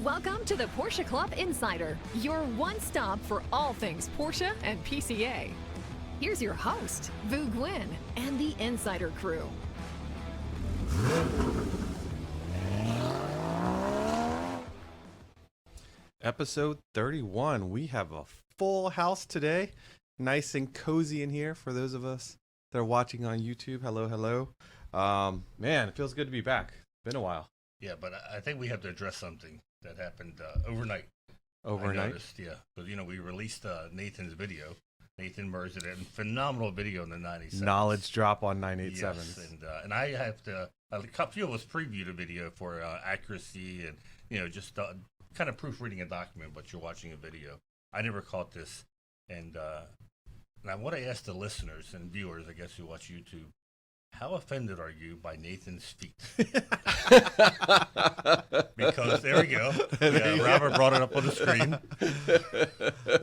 Welcome to the Porsche Club Insider, your one stop for all things Porsche and PCA. Here's your host, Vu Gwyn, and the Insider crew. Episode 31. We have a full house today. Nice and cozy in here for those of us that are watching on YouTube. Hello, hello. Man, it feels good to be back. Been a while. Yeah, but I think we have to address something that happened overnight. Overnight? I noticed, yeah. Because, we released Nathan's video. Nathan Murs did a phenomenal video in the 97. Knowledge drop on 987s. Yes, and I have to, a few of us previewed a video for accuracy and, just kind of proofreading a document, but you're watching a video. I never caught this. And I want to ask the listeners and viewers, I guess, who watch YouTube, how offended are you by Nathan's feet? Because there we go. Yeah, Robert brought it up on the screen.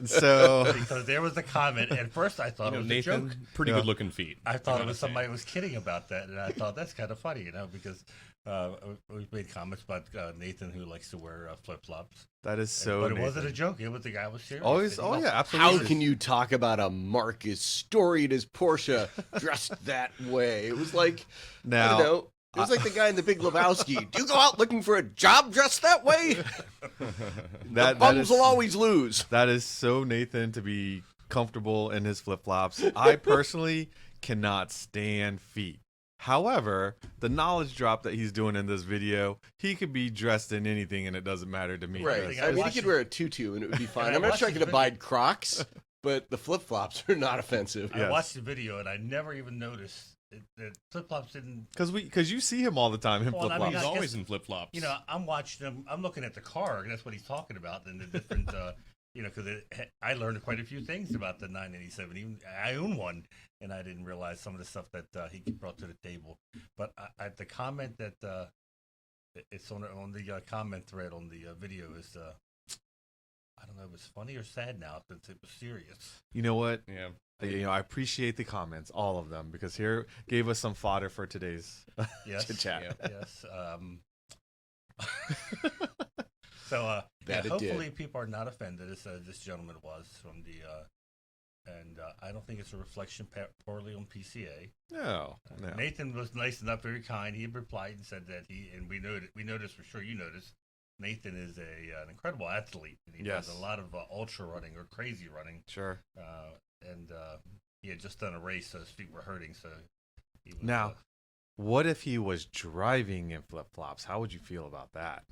So because there was a comment. At first, I thought it was Nathan, a joke. pretty good looking feet. I thought it was somebody was kidding about that, and I thought that's kind of funny, because we've made comments about Nathan who likes to wear flip flops. that is so. But it Nathan. wasn't a joke. It was the guy was serious. Always, oh yeah, absolutely. How can you talk about a Marcus storied as Porsche dressed that way? It was like, Now, I don't know. It was like the guy in The Big Lebowski. Do you go out looking for a job dressed that way? that Bums is, will always lose. That is so Nathan to be comfortable in his flip flops. I personally cannot stand feet. However, the knowledge drop that he's doing in this video, he could be dressed in anything and it doesn't matter to me. Right. I I mean, he watched could it. wear a tutu and it would be fine. I I'm not watched sure I his could video. abide Crocs, but the flip flops are not offensive. I Yes. watched the video, and I never even noticed that flip flops didn't. Because you see him all the time in Well, flip I flops. mean, He's I always guess- in flip flops. I'm watching him. I'm looking at the car, and that's what he's talking about. And the different, because I learned quite a few things about the 987. Even I own one, and I didn't realize some of the stuff that he brought to the table. But the comment that it's on the comment thread on the video is, I don't know if it's funny or sad now since it was serious. You know what? yeah. I appreciate the comments, all of them, because here gave us some fodder for today's Yes, chat. Yeah. yes. So That it did. hopefully people are not offended as this gentleman was from the, and I don't think it's a reflection poorly on PCA. No. Nathan was nice enough, very kind. He had replied and said that and we noticed for sure. You noticed Nathan is an incredible athlete. And he Yes. does a lot of ultra running or crazy running. Sure. And he had just done a race, so his feet were hurting. So he was, Now, what if he was driving in flip flops? How would you feel about that?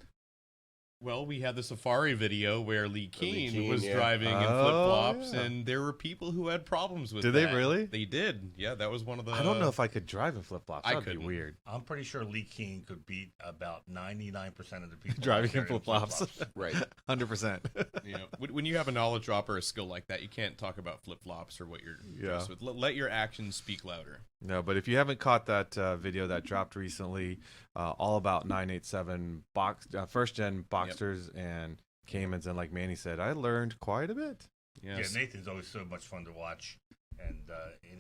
Well, we had the Safari video where Lee Keane Keane, was yeah. driving in flip Oh, flops, yeah. and there were people who had problems with Did that. they really? They did. Yeah, that was one of the. I don't know if I could drive in flip flops. I That'd be couldn't. weird. I'm pretty sure Lee King could beat about 99% of the people Driving out there in flip flops. Right. 100%. You know, when you have a knowledge drop or a skill like that, you can't talk about flip flops or what you're. Yeah. With. Let your actions speak louder. No, but if you haven't caught that video that dropped recently, all about 987 first gen Boxsters and Caymans, and like Manny said, I learned quite a bit. Yes. Yeah, Nathan's always so much fun to watch, and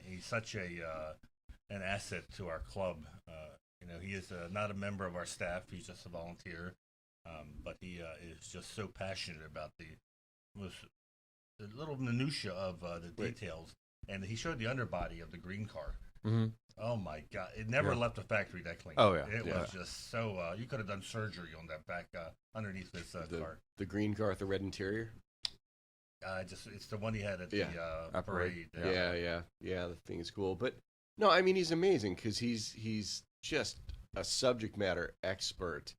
he's such an asset to our club. He is not a member of our staff; he's just a volunteer. But he is just so passionate about the little minutia of the details. And he showed the underbody of the green car. Mm-hmm. Oh my God! It never Yeah. left the factory that clean. Oh, yeah. It Yeah. was just so. You could have done surgery on that back underneath this car. The green car with the red interior. It's the one he had at Yeah. the At parade. parade. Yeah. The thing is cool, but no, I mean he's amazing because he's just a subject matter expert,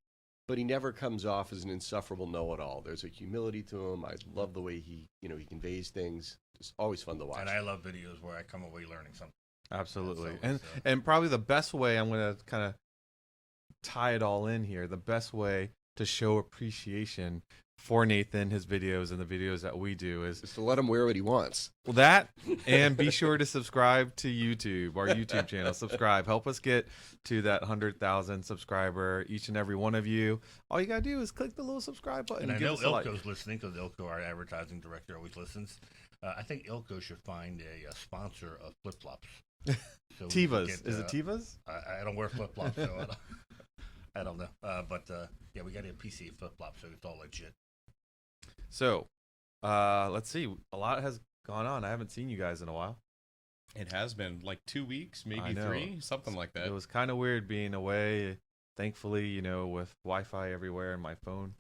but he never comes off as an insufferable know-it-all. There's a humility to him. I love the way he conveys things. It's always fun to watch. And I love videos where I come away learning something. Absolutely. So and it's, and probably the best way, I'm going to kind of tie it all in here, the best way to show appreciation for Nathan, his videos, and the videos that we do is Just to let him wear what he wants. well, that, and be sure to subscribe to YouTube, our YouTube channel. Subscribe. Help us get to that 100,000 subscriber, each and every one of you. All you got to do is click the little subscribe button. And I give know us a like. Ilko's listening because Ilko, our advertising director, always listens. I think Ilko should find a sponsor of flip flops. So we can Tivas. get, Is it Tivas? I don't wear flip flops, so I don't know. But yeah, we got a PC flip flop, so it's all legit. So, let's see. A lot has gone on. I haven't seen you guys in a while. It has been like 2 weeks, I maybe know. 3, something like that. It was kind of weird being away. Thankfully, you know, with Wi-Fi everywhere and my phone,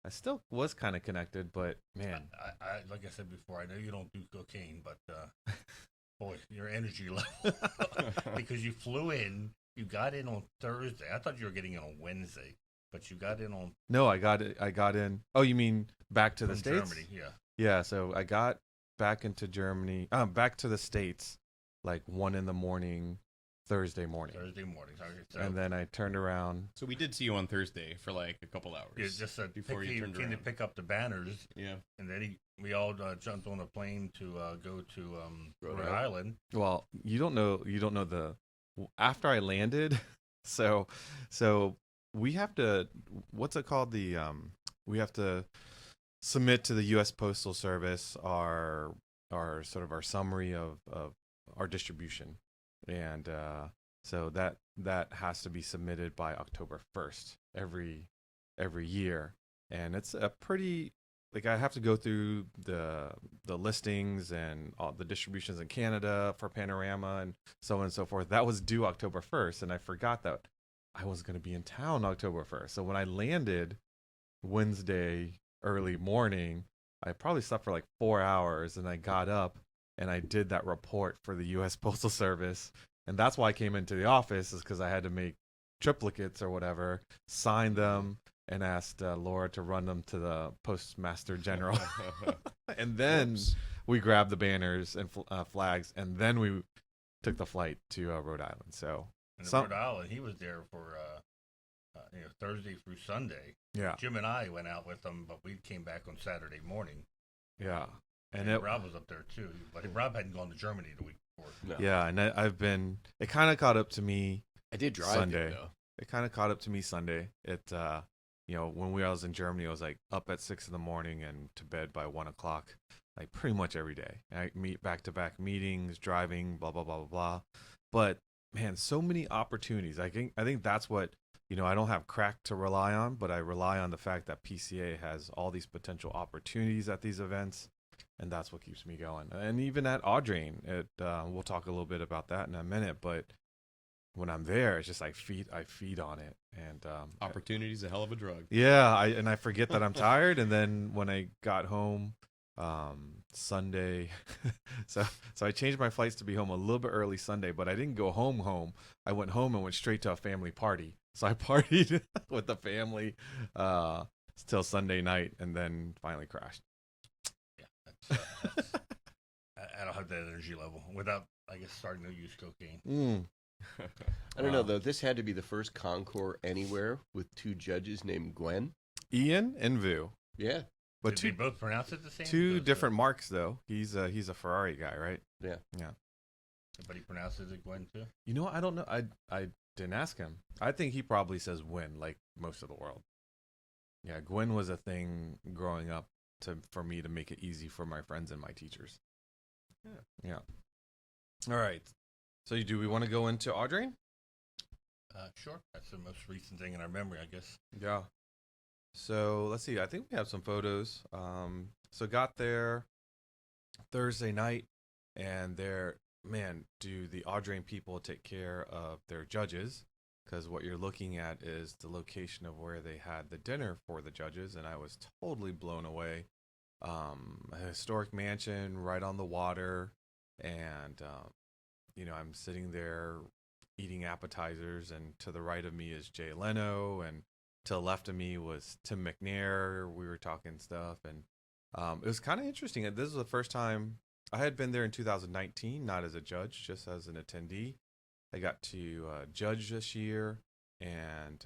I still was kind of connected. But man, I like I said before, I know you don't do cocaine, but boy, your energy level because you flew in, you got in on Thursday. I thought you were getting in on Wednesday, but you got in on no, I got it. I got in. Oh, you mean back to the from States? Germany, yeah. Yeah. So I got back into Germany. Back to the States, like 1 a.m. Thursday morning. Thursday morning. Sorry, so, And then I turned around. So we did see you on Thursday for like a couple hours. yeah, just before he you turned came to around. pick up the banners, Yeah. and then we all jumped on a plane to go to Rhode Island. Well, you don't know the after I landed. So we have to, what's it called? We have to submit to the U.S. Postal Service our sort of our summary of our distribution, and so that has to be submitted by October 1st every year, and it's a pretty, like, I have to go through the listings and all the distributions in Canada for Panorama and so on and so forth. That was due October 1st, and I forgot that I was going to be in town October 1st. So when I landed Wednesday early morning, I probably slept for like 4 hours, and I got up and I did that report for the U.S. Postal Service. And that's why I came into the office, is because I had to make triplicates or whatever, sign them, and asked Laura to run them to the Postmaster General. And then Whoops. we grabbed the banners and flags, and then we took the flight to Rhode Island. So, And in Rhode Island, he was there for Thursday through Sunday. yeah, Jim and I went out with him, but we came back on Saturday morning. yeah. And And Rob was up there too, but Rob hadn't gone to Germany the week before. No. yeah, and I've been, it kind of caught up to me I did drive Sunday. it, though. It kind of caught up to me Sunday. You know, when I was in Germany, I was like up at 6 in the morning and to bed by 1 o'clock, like pretty much every day. I meet back-to-back meetings, driving, blah, blah, blah, blah, blah. But man, so many opportunities. I think that's what, you know, I don't have crack to rely on, but I rely on the fact that PCA has all these potential opportunities at these events. And that's what keeps me going. And even at Audrain, we'll talk a little bit about that in a minute. But when I'm there, it's just I feed on it. And Opportunity's a hell of a drug. yeah, I forget that I'm tired. And then when I got home Sunday, so I changed my flights to be home a little bit early Sunday. But I didn't go home. I went home and went straight to a family party. So I partied with the family till Sunday night, and then finally crashed. Yeah, I don't have that energy level without, I guess, starting to use cocaine. I don't know, though. This had to be the first Concours anywhere with 2 judges named Gwen. Ian and Vu, Yeah. but Did they both pronounce it the same? two Because, different marks though. He's a Ferrari guy, right? Yeah. Yeah. But he pronounces it Gwen too. You know, I don't know. I didn't ask him. I think he probably says Win, like most of the world. Yeah, Gwen was a thing growing up for me to make it easy for my friends and my teachers. Yeah. All right. So do we want to go into Audrain? Sure. That's the most recent thing in our memory, I guess. Yeah. So let's see. I think we have some photos. So got there Thursday night, and do the Audrain people take care of their judges? Because what you're looking at is the location of where they had the dinner for the judges, and I was totally blown away. A historic mansion right on the water, and you know, I'm sitting there eating appetizers, and to the right of me is Jay Leno, and to the left of me was Tim McNair. We were talking stuff, and it was kind of interesting. This is the first time I had been there in 2019, not as a judge, just as an attendee. I got to judge this year, and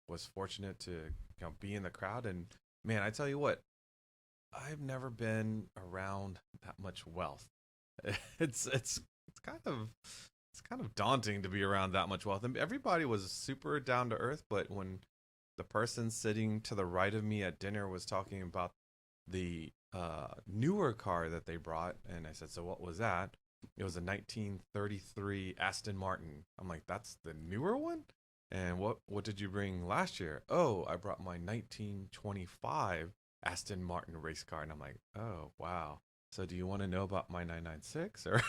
was fortunate to be in the crowd. And man, I tell you what, I've never been around that much wealth. It's kind of daunting to be around that much wealth. And everybody was super down to earth, but when the person sitting to the right of me at dinner was talking about the newer car that they brought, and I said, "So what was that?" It was a 1933 Aston Martin. I'm like, "That's the newer one?" And what did you bring last year? Oh, I brought my 1925 Aston Martin race car. And I'm like, oh, wow. So do you want to know about my 996? Or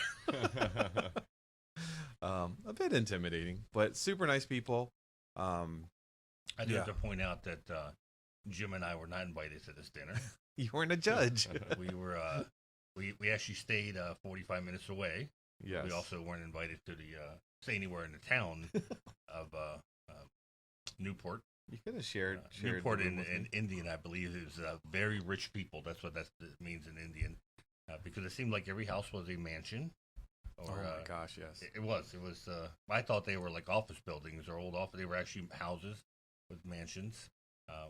a bit intimidating, but super nice people. I do have to point out that Jim and I were not invited to this dinner. You weren't a judge. We were we actually stayed 45 minutes away. Yes. We also weren't invited to the stay anywhere in the town of Newport. You could have shared Newport the room with in me. Indian, I believe, is very rich people. That's what that means in Indian, because it seemed like every house was a mansion. Or, Oh my gosh, yes. It was. It was. I thought they were like office buildings or old office. They were actually houses with mansions.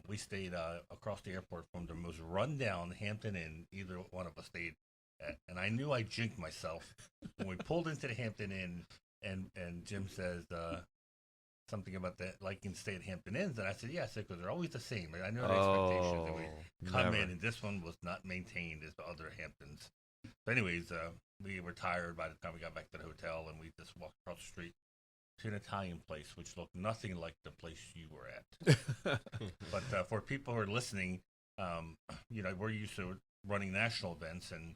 We stayed across the airport from the most rundown Hampton Inn either one of us stayed at, and I knew I jinxed myself when we pulled into the Hampton Inn, and Jim says something about that, like you can stay at Hampton Inns, and I said yes, because they're always the same. And I know the expectation that we come never. in, and this one was not maintained as the other Hamptons. But anyways, we were tired by the time we got back to the hotel, and we just walked across the street to an Italian place, which looked nothing like the place you were at. But for people who are listening, we're used to running national events, and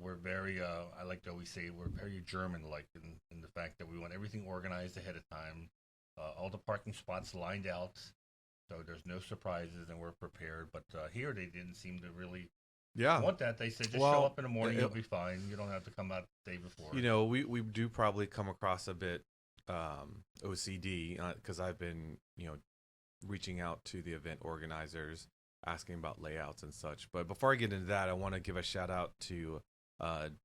we're very, I like to always say, we're very German-like in the fact that we want everything organized ahead of time, all the parking spots lined out, so there's no surprises, and we're prepared. But here they didn't seem to really want that. They said just show up in the morning, you'll be fine. You don't have to come out the day before. We do probably come across a bit OCD because I've been reaching out to the event organizers asking about layouts and such. But before I get into that, I want to give a shout out to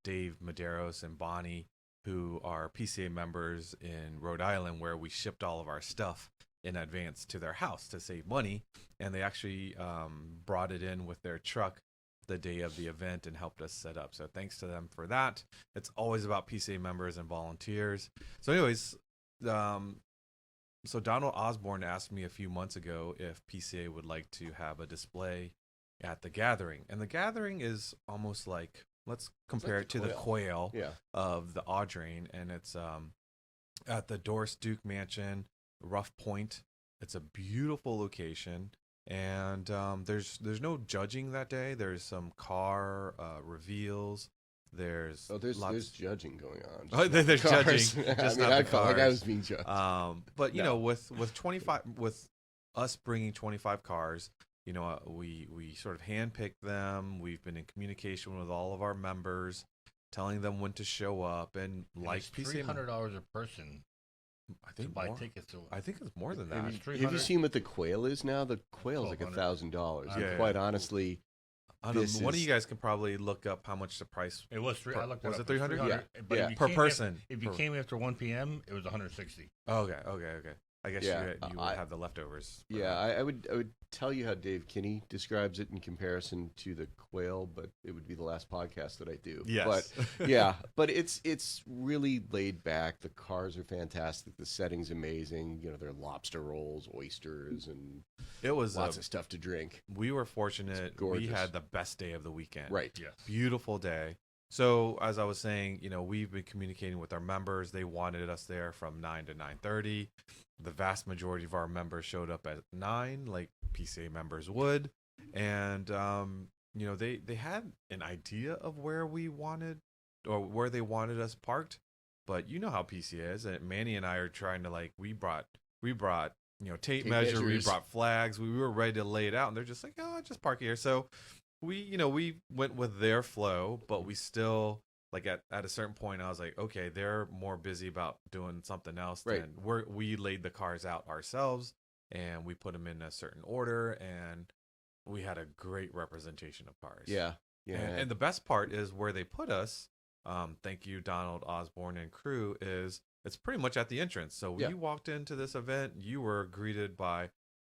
Dave Medeiros and Bonnie, who are PCA members in Rhode Island, where we shipped all of our stuff in advance to their house to save money, and they actually brought it in with their truck the day of the event and helped us set up. So thanks to them for that. It's always about PCA members and volunteers. So anyways, so Donald Osborne asked me a few months ago if PCA would like to have a display at the gathering. And the gathering is almost like, let's compare it to the quail of the Audrain. And it's at the Doris Duke Mansion, Rough Point. It's a beautiful location. And there's no judging that day. There's some car reveals. There's judging going on. Oh, there's judging. Just I felt like I was being judged. But with 25, with us bringing 25 cars, we sort of handpicked them. We've been in communication with all of our members, telling them when to show up, and like PCA, $300 a person. I think to buy tickets. I think it's more than that. Have you seen what the quail is now? The quail's like $1,000. Yeah. Quite honestly, one of you guys can probably look up how much the price. It was I looked was it it up. 300? Yeah, but per person. If you came after 1 p.m., it was 160. Okay. I guess you would have the leftovers. Yeah, I would tell you how Dave Kinney describes it in comparison to the quail, but it would be the last podcast that I do. Yes. But it's really laid back. The cars are fantastic. The setting's amazing. There are lobster rolls, oysters, and it was lots of stuff to drink. We were fortunate. We had the best day of the weekend. Right. Yes. Beautiful day. So as I was saying, we've been communicating with our members. They wanted us there from 9 to 9:30. The vast majority of our members showed up at 9, like PCA members would, and they had an idea of where we wanted or where they wanted us parked, but you know how PCA is. And Manny and I are trying to we brought tape measure, we brought flags, we were ready to lay it out, and they're just like, oh, just park here. So we went with their flow, but we still. At a certain point, I was like, okay, they're more busy about doing something else than we laid the cars out ourselves, and we put them in a certain order, and we had a great representation of cars. Yeah. And the best part is where they put us. Thank you, Donald Osborne and crew. It's pretty much at the entrance. So when you walked into this event, you were greeted by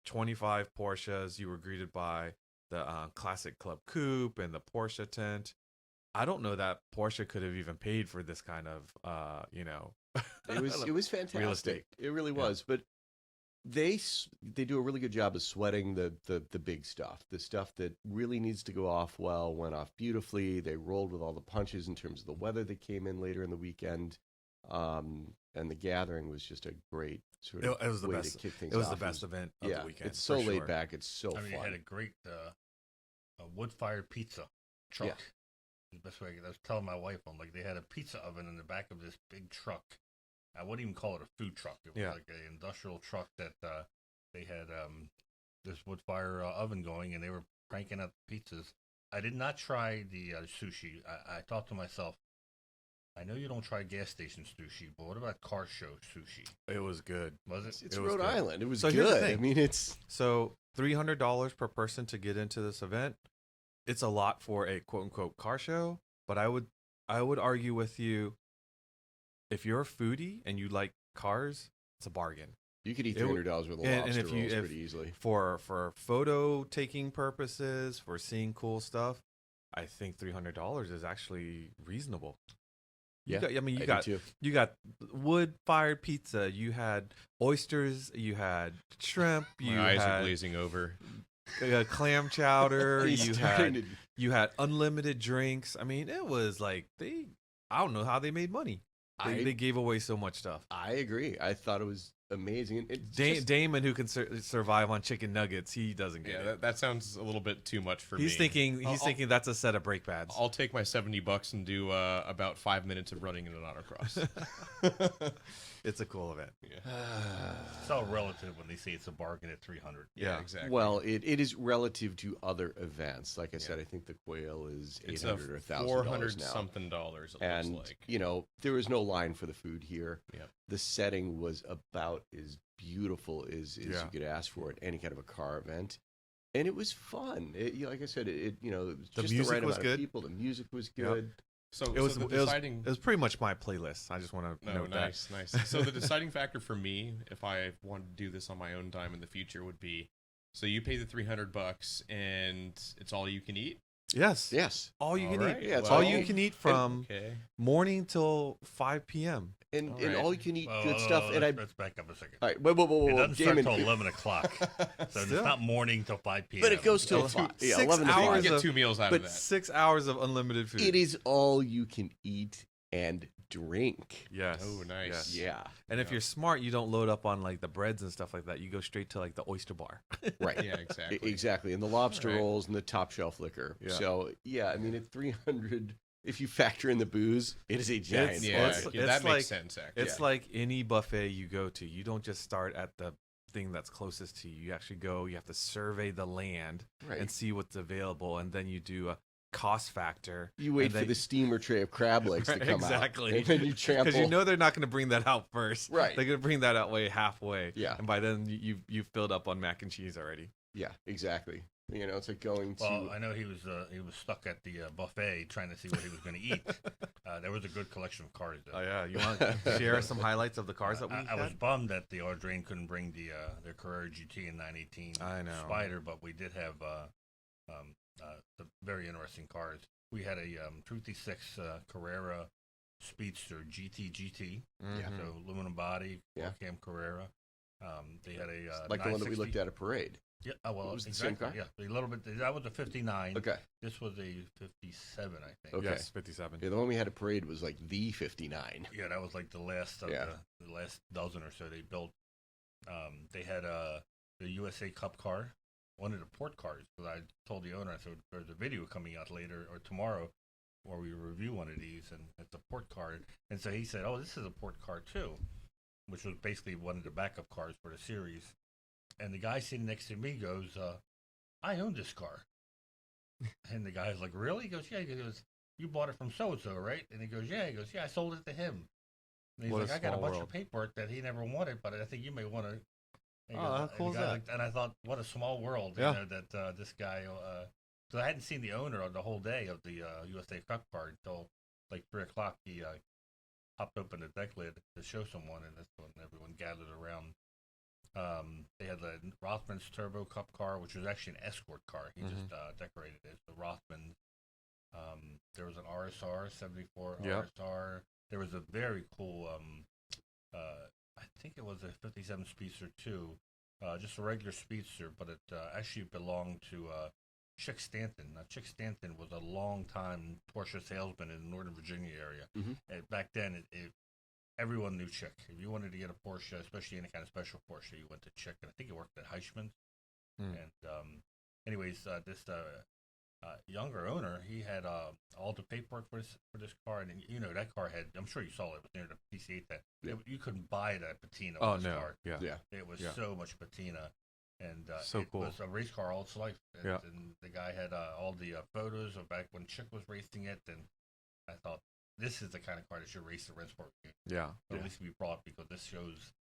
25 Porsches. You were greeted by the Classic Club Coupe and the Porsche tent. I don't know that Porsche could have even paid for this kind of, It was fantastic. Real estate. It really was. But they do a really good job of sweating the big stuff. The stuff that really needs to go off well went off beautifully. They rolled with all the punches in terms of the weather that came in later in the weekend. And the gathering was just a great sort of It was the way best. to kick things It was off. the best event of Yeah, the weekend. it's so for laid sure. back. It's so I mean, it fun. had a great wood-fired pizza truck. Yeah. The best way I was telling my wife, I'm like, they had a pizza oven in the back of this big truck. I wouldn't even call it a food truck. It was Yeah. like an industrial truck that they had this wood-fire oven going, and they were cranking out pizzas. I did not try the sushi. I thought to myself, I know you don't try gas station sushi, but what about car show sushi? It was good. Was it? It's It was Rhode good. Island. It was So here's the good. I thing. mean, it's So $300 per person to get into this event. It's a lot for a quote unquote car show, but I would argue with you, if you're a foodie and you like cars, it's a bargain. you could eat It w- $300 worth of and lobster if you- rolls if- pretty easily. For photo taking purposes, for seeing cool stuff, I think $300 is actually reasonable. You Yeah, got, I mean, I do too. you got wood fired pizza, you had oysters, you had shrimp, you My eyes are had glazing over. clam chowder, He's you starting had to- you had unlimited drinks. I mean, it was like I don't know how they made money. They gave away so much stuff. I agree. I thought it was amazing. And it's just- Damon, who can survive on chicken nuggets, he doesn't get Yeah, it. that sounds a little bit too much for He's me. thinking thinking that's a set of brake pads. I'll take my $70 and do about 5 minutes of running in an autocross. It's a cool event. It's all relative when they say it's a bargain at 300. Yeah. exactly. Well, it is relative to other events. Like I said, I think the quail is it's $800 or $1,000 $400 now. something dollars. It And looks like. you know, there was no line for the food here. Yep. The setting was about as beautiful as Yeah. you could ask for at any kind of a car event, and it was fun. Like I said, it was The just music the right was amount good. of people. The music was Yep. good. So It was so the it was deciding. it was pretty much my playlist. I just want to No, note that. nice. So the deciding factor for me, if I wanted to do this on my own time in the future, would be: so you pay the $300 and it's all you can eat. Yes. Yes, All you All can right, eat. Yeah, it's all all you you- can eat from Okay. morning till 5 p.m. and All and right. all you can eat Well, good stuff. And I let's back up a second. all right, whoa, It doesn't start Damon. till 11 o'clock. So it's Still. not morning till 5 p.m. But it goes till Two- 5. Yeah, 6 11 to hours You 5. get of- 2 meals out but of that. 6 hours of unlimited food. It is all you can eat and drink. Yes. Oh, nice. Yes. Yeah, And if you're smart, you don't load up on like the breads and stuff like that. You go straight to like the oyster bar. right. Yeah, exactly. Exactly, and the lobster All right. rolls and the top shelf liquor. Yeah. So yeah, I mean at 300, if you factor in the booze, it is a giant. Yeah, It's- buffet. that it's makes like- sense. Actually, It's like any buffet you go to. You don't just start at the thing that's closest to you. You actually go, you have to survey the land Right. and see what's available. And then you do a cost factor. You wait and for then- the steamer tray of crab legs to come Exactly. out, and then you trample. Because you know they're not going to bring that out first. Right. They're going to bring that out way halfway. Yeah. And by then you've filled up on mac and cheese already. Yeah, exactly. You know, it's like going to. Well, I know he was stuck at the buffet trying to see what he was going to eat. There was a good collection of cars. Though. Oh yeah. You want to share some highlights of the cars that we I was had? bummed that the Audrain couldn't bring their Carrera GT in 918 I know. Spider, but we did have the very interesting cars. We had a 256 Carrera Speedster GT, Mhm. so aluminum body, Yeah. cam Carrera. They had a like the one that we 960 looked at at Parade. Yeah, well, It was the same exactly. car? Yeah, a little bit. That was a 59. Okay. This was a 57, I think. Okay. Yes, 57. Yeah, the one we had at Parade was like the 59. Yeah, that was like the last of Yeah. the last dozen or so they built. They had the USA Cup car, one of the port cars. Because I told the owner, I said there's a video coming out later or tomorrow where we review one of these, and it's a port car. And so he said, "Oh, this is a port car too," which was basically one of the backup cars for the series. And the guy sitting next to me goes, "I own this car." And the guy's like, "Really?" He goes, "Yeah." He goes, "You bought it from so-and-so, right?" And he goes, "Yeah." He goes, "Yeah, I sold it to him." And he's What a like, "I got a small bunch world. of paperwork that he never wanted, but I think you may want to." Oh, how cool is that? And I thought, what a small world, Yeah. you know, that this guy. So I hadn't seen the owner the whole day of the USA Cup car until like 3:00. He popped open the deck lid to show someone, and that's when everyone gathered around. They had the Rothman's Turbo Cup car, which was actually an escort car. He just decorated it. The Rothman. There was an RSR 74 Yep. RSR. There was a very cool. I think it was a 57 Speedster too, just a regular Speedster, but it actually belonged to Chick Stanton. Now, Chick Stanton was a long time Porsche salesman in the Northern Virginia area. Mhm. And back then, everyone knew Chick. If you wanted to get a Porsche, especially any kind of special Porsche, you went to Chick. And I think he worked at Heichmann. And anyways, this younger owner, he had all the paperwork for this car, and you know that car had. I'm sure you saw it. It was near the PC8. You couldn't buy that patina. Oh on this no! car. Yeah. It was so much patina, and So cool. It was a race car all its life. And, Yeah. and the guy had all the photos of back when Chick was racing it, and I thought this is the kind of car that should race the Rennsport. Yeah. At least be brought, because this shows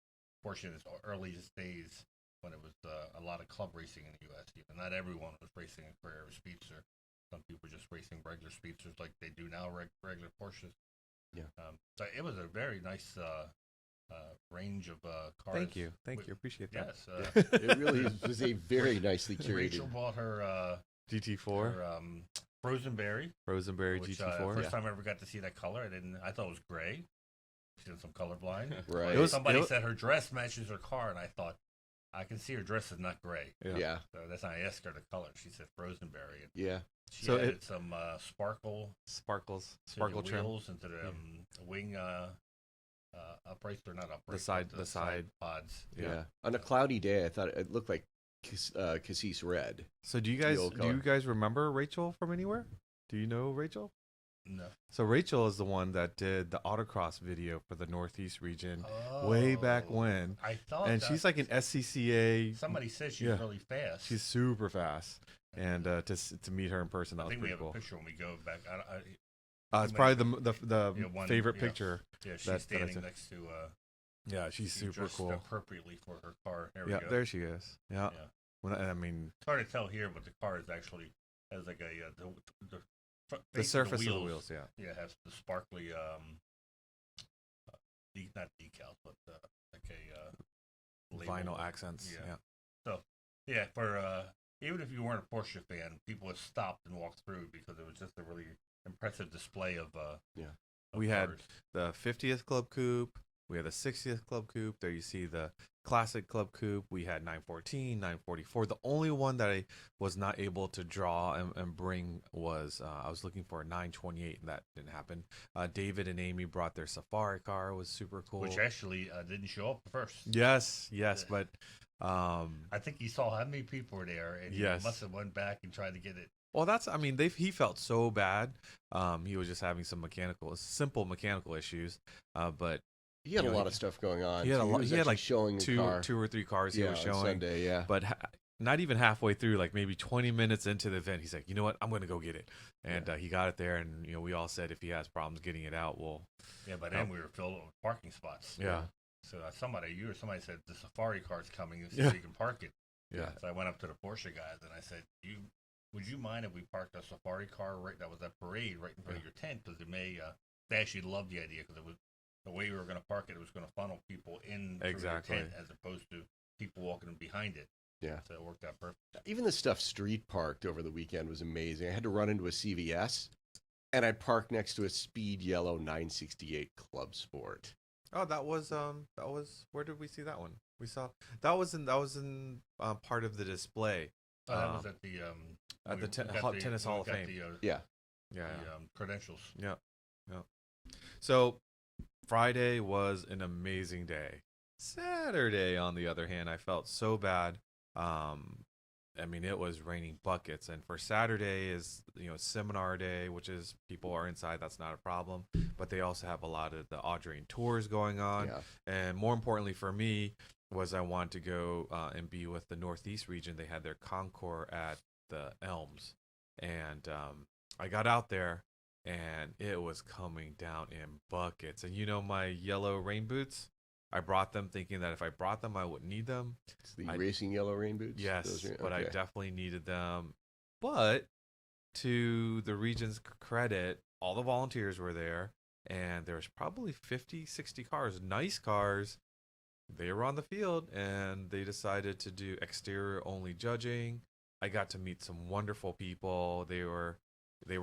Porsche in its earliest days when it was a lot of club racing in the U.S. Even not everyone was racing a Carrera Speedster. Some people were just racing regular Speedsters like they do now, regular Porsches. Yeah. So it was a very nice range of cars. Thank you. Appreciate that. Yes. It really was a very nicely curated. Rachel bought her GT4, her Rosenberry, Rosenberry which, GT4. First time I ever got to see that color. I thought it was gray. She's some colorblind. Right. Somebody said her dress matches her car, and I thought, I can see her dress is not gray. Yeah. So that's why I asked her the color. She said Rosenberry. Yeah. She So added some sparkle Sparkle trim trim. wheels into the wing uprights. They're not uprights. The side pods. Yeah. On a cloudy day, I thought it looked like cassis red. So do you old guys color. remember Rachel from anywhere? Do you know Rachel? No. So Rachel is the one that did the autocross video for the Northeast region way back when. I thought. And she's like an SCCA. Somebody said she's Yeah. really fast. She's super fast. And to meet her in person, that I was think we pretty have cool. a picture when we go back. It's probably the one, favorite picture. Yeah, she's that I standing took. next to. Yeah, she's super dressed cool. appropriately for her car. There we Yeah, go. there she is. Yeah. Yeah. When I mean, It's hard to tell here, but the car is actually has like a the front the face surface of the wheels. Yeah. Yeah, has the sparkly not decals, but like a label. Vinyl accents. Yeah. Yeah. So yeah, for even if you weren't a Porsche fan, people would stop and walk through because it was just a really impressive display of of We had cars. the 50th Club Coupe. We had the 60th Club Coupe. There you see the Classic Club Coupe. We had 914, 944. The only one that I was not able to draw and bring was I was looking for a 928, and that didn't happen. David and Amy brought their Safari car. It was super cool. which actually didn't show up first. Yes, but I think he saw how many people were there, and he Yes. must have went back and tried to get it. well, he felt so bad. He was just having some simple mechanical issues, but He had You a know, lot of stuff going on. he had a too. lot- was he had, actually like, showing the car. two or three cars he was on showing. Sunday, yeah. But not even halfway through, like maybe 20 minutes into the event, he's like, you know what, I'm going to go get it. And he got it there, and we all said if he has problems getting it out, well, Yeah, by then we were filled with parking spots. yeah. So somebody said the Safari car's coming, so Yeah. you can park it. Yeah. So I went up to the Porsche guys and I said, would you mind if we parked a Safari car that was at parade right in front of your tent? Because they actually loved the idea because it was the way we were going to park it. It was going to funnel people in through Exactly. your tent as opposed to people walking behind it. Yeah. So it worked out perfect. Even the stuff street parked over the weekend was amazing. I had to run into a CVS, and I parked next to a speed yellow 968 Club Sport. Oh, that was where did we see that one? We saw that was in part of the display Oh, that was at the at the Tennis when Hall we of got Fame. Yeah. Yeah. The credentials. Yeah. So Friday was an amazing day. Saturday, on the other hand, I felt so bad. I mean, it was raining buckets, and for Saturday is seminar day, which is people are inside. That's not a problem, but they also have a lot of the Audrain tours going on, Yeah. and more importantly for me was I wanted to go and be with the Northeast region. They had their concours at the Elms, and I got out there, and it was coming down in buckets. And my yellow rain boots, I brought them thinking that if I brought them, I wouldn't need them. It's the racing yellow rain boots? Yes, Those are- but I okay. definitely needed them. But to the region's credit, all the volunteers were there, and there was probably 50, 60 cars, nice cars. They were on the field, and they decided to do exterior only judging. I got to meet some wonderful people. They were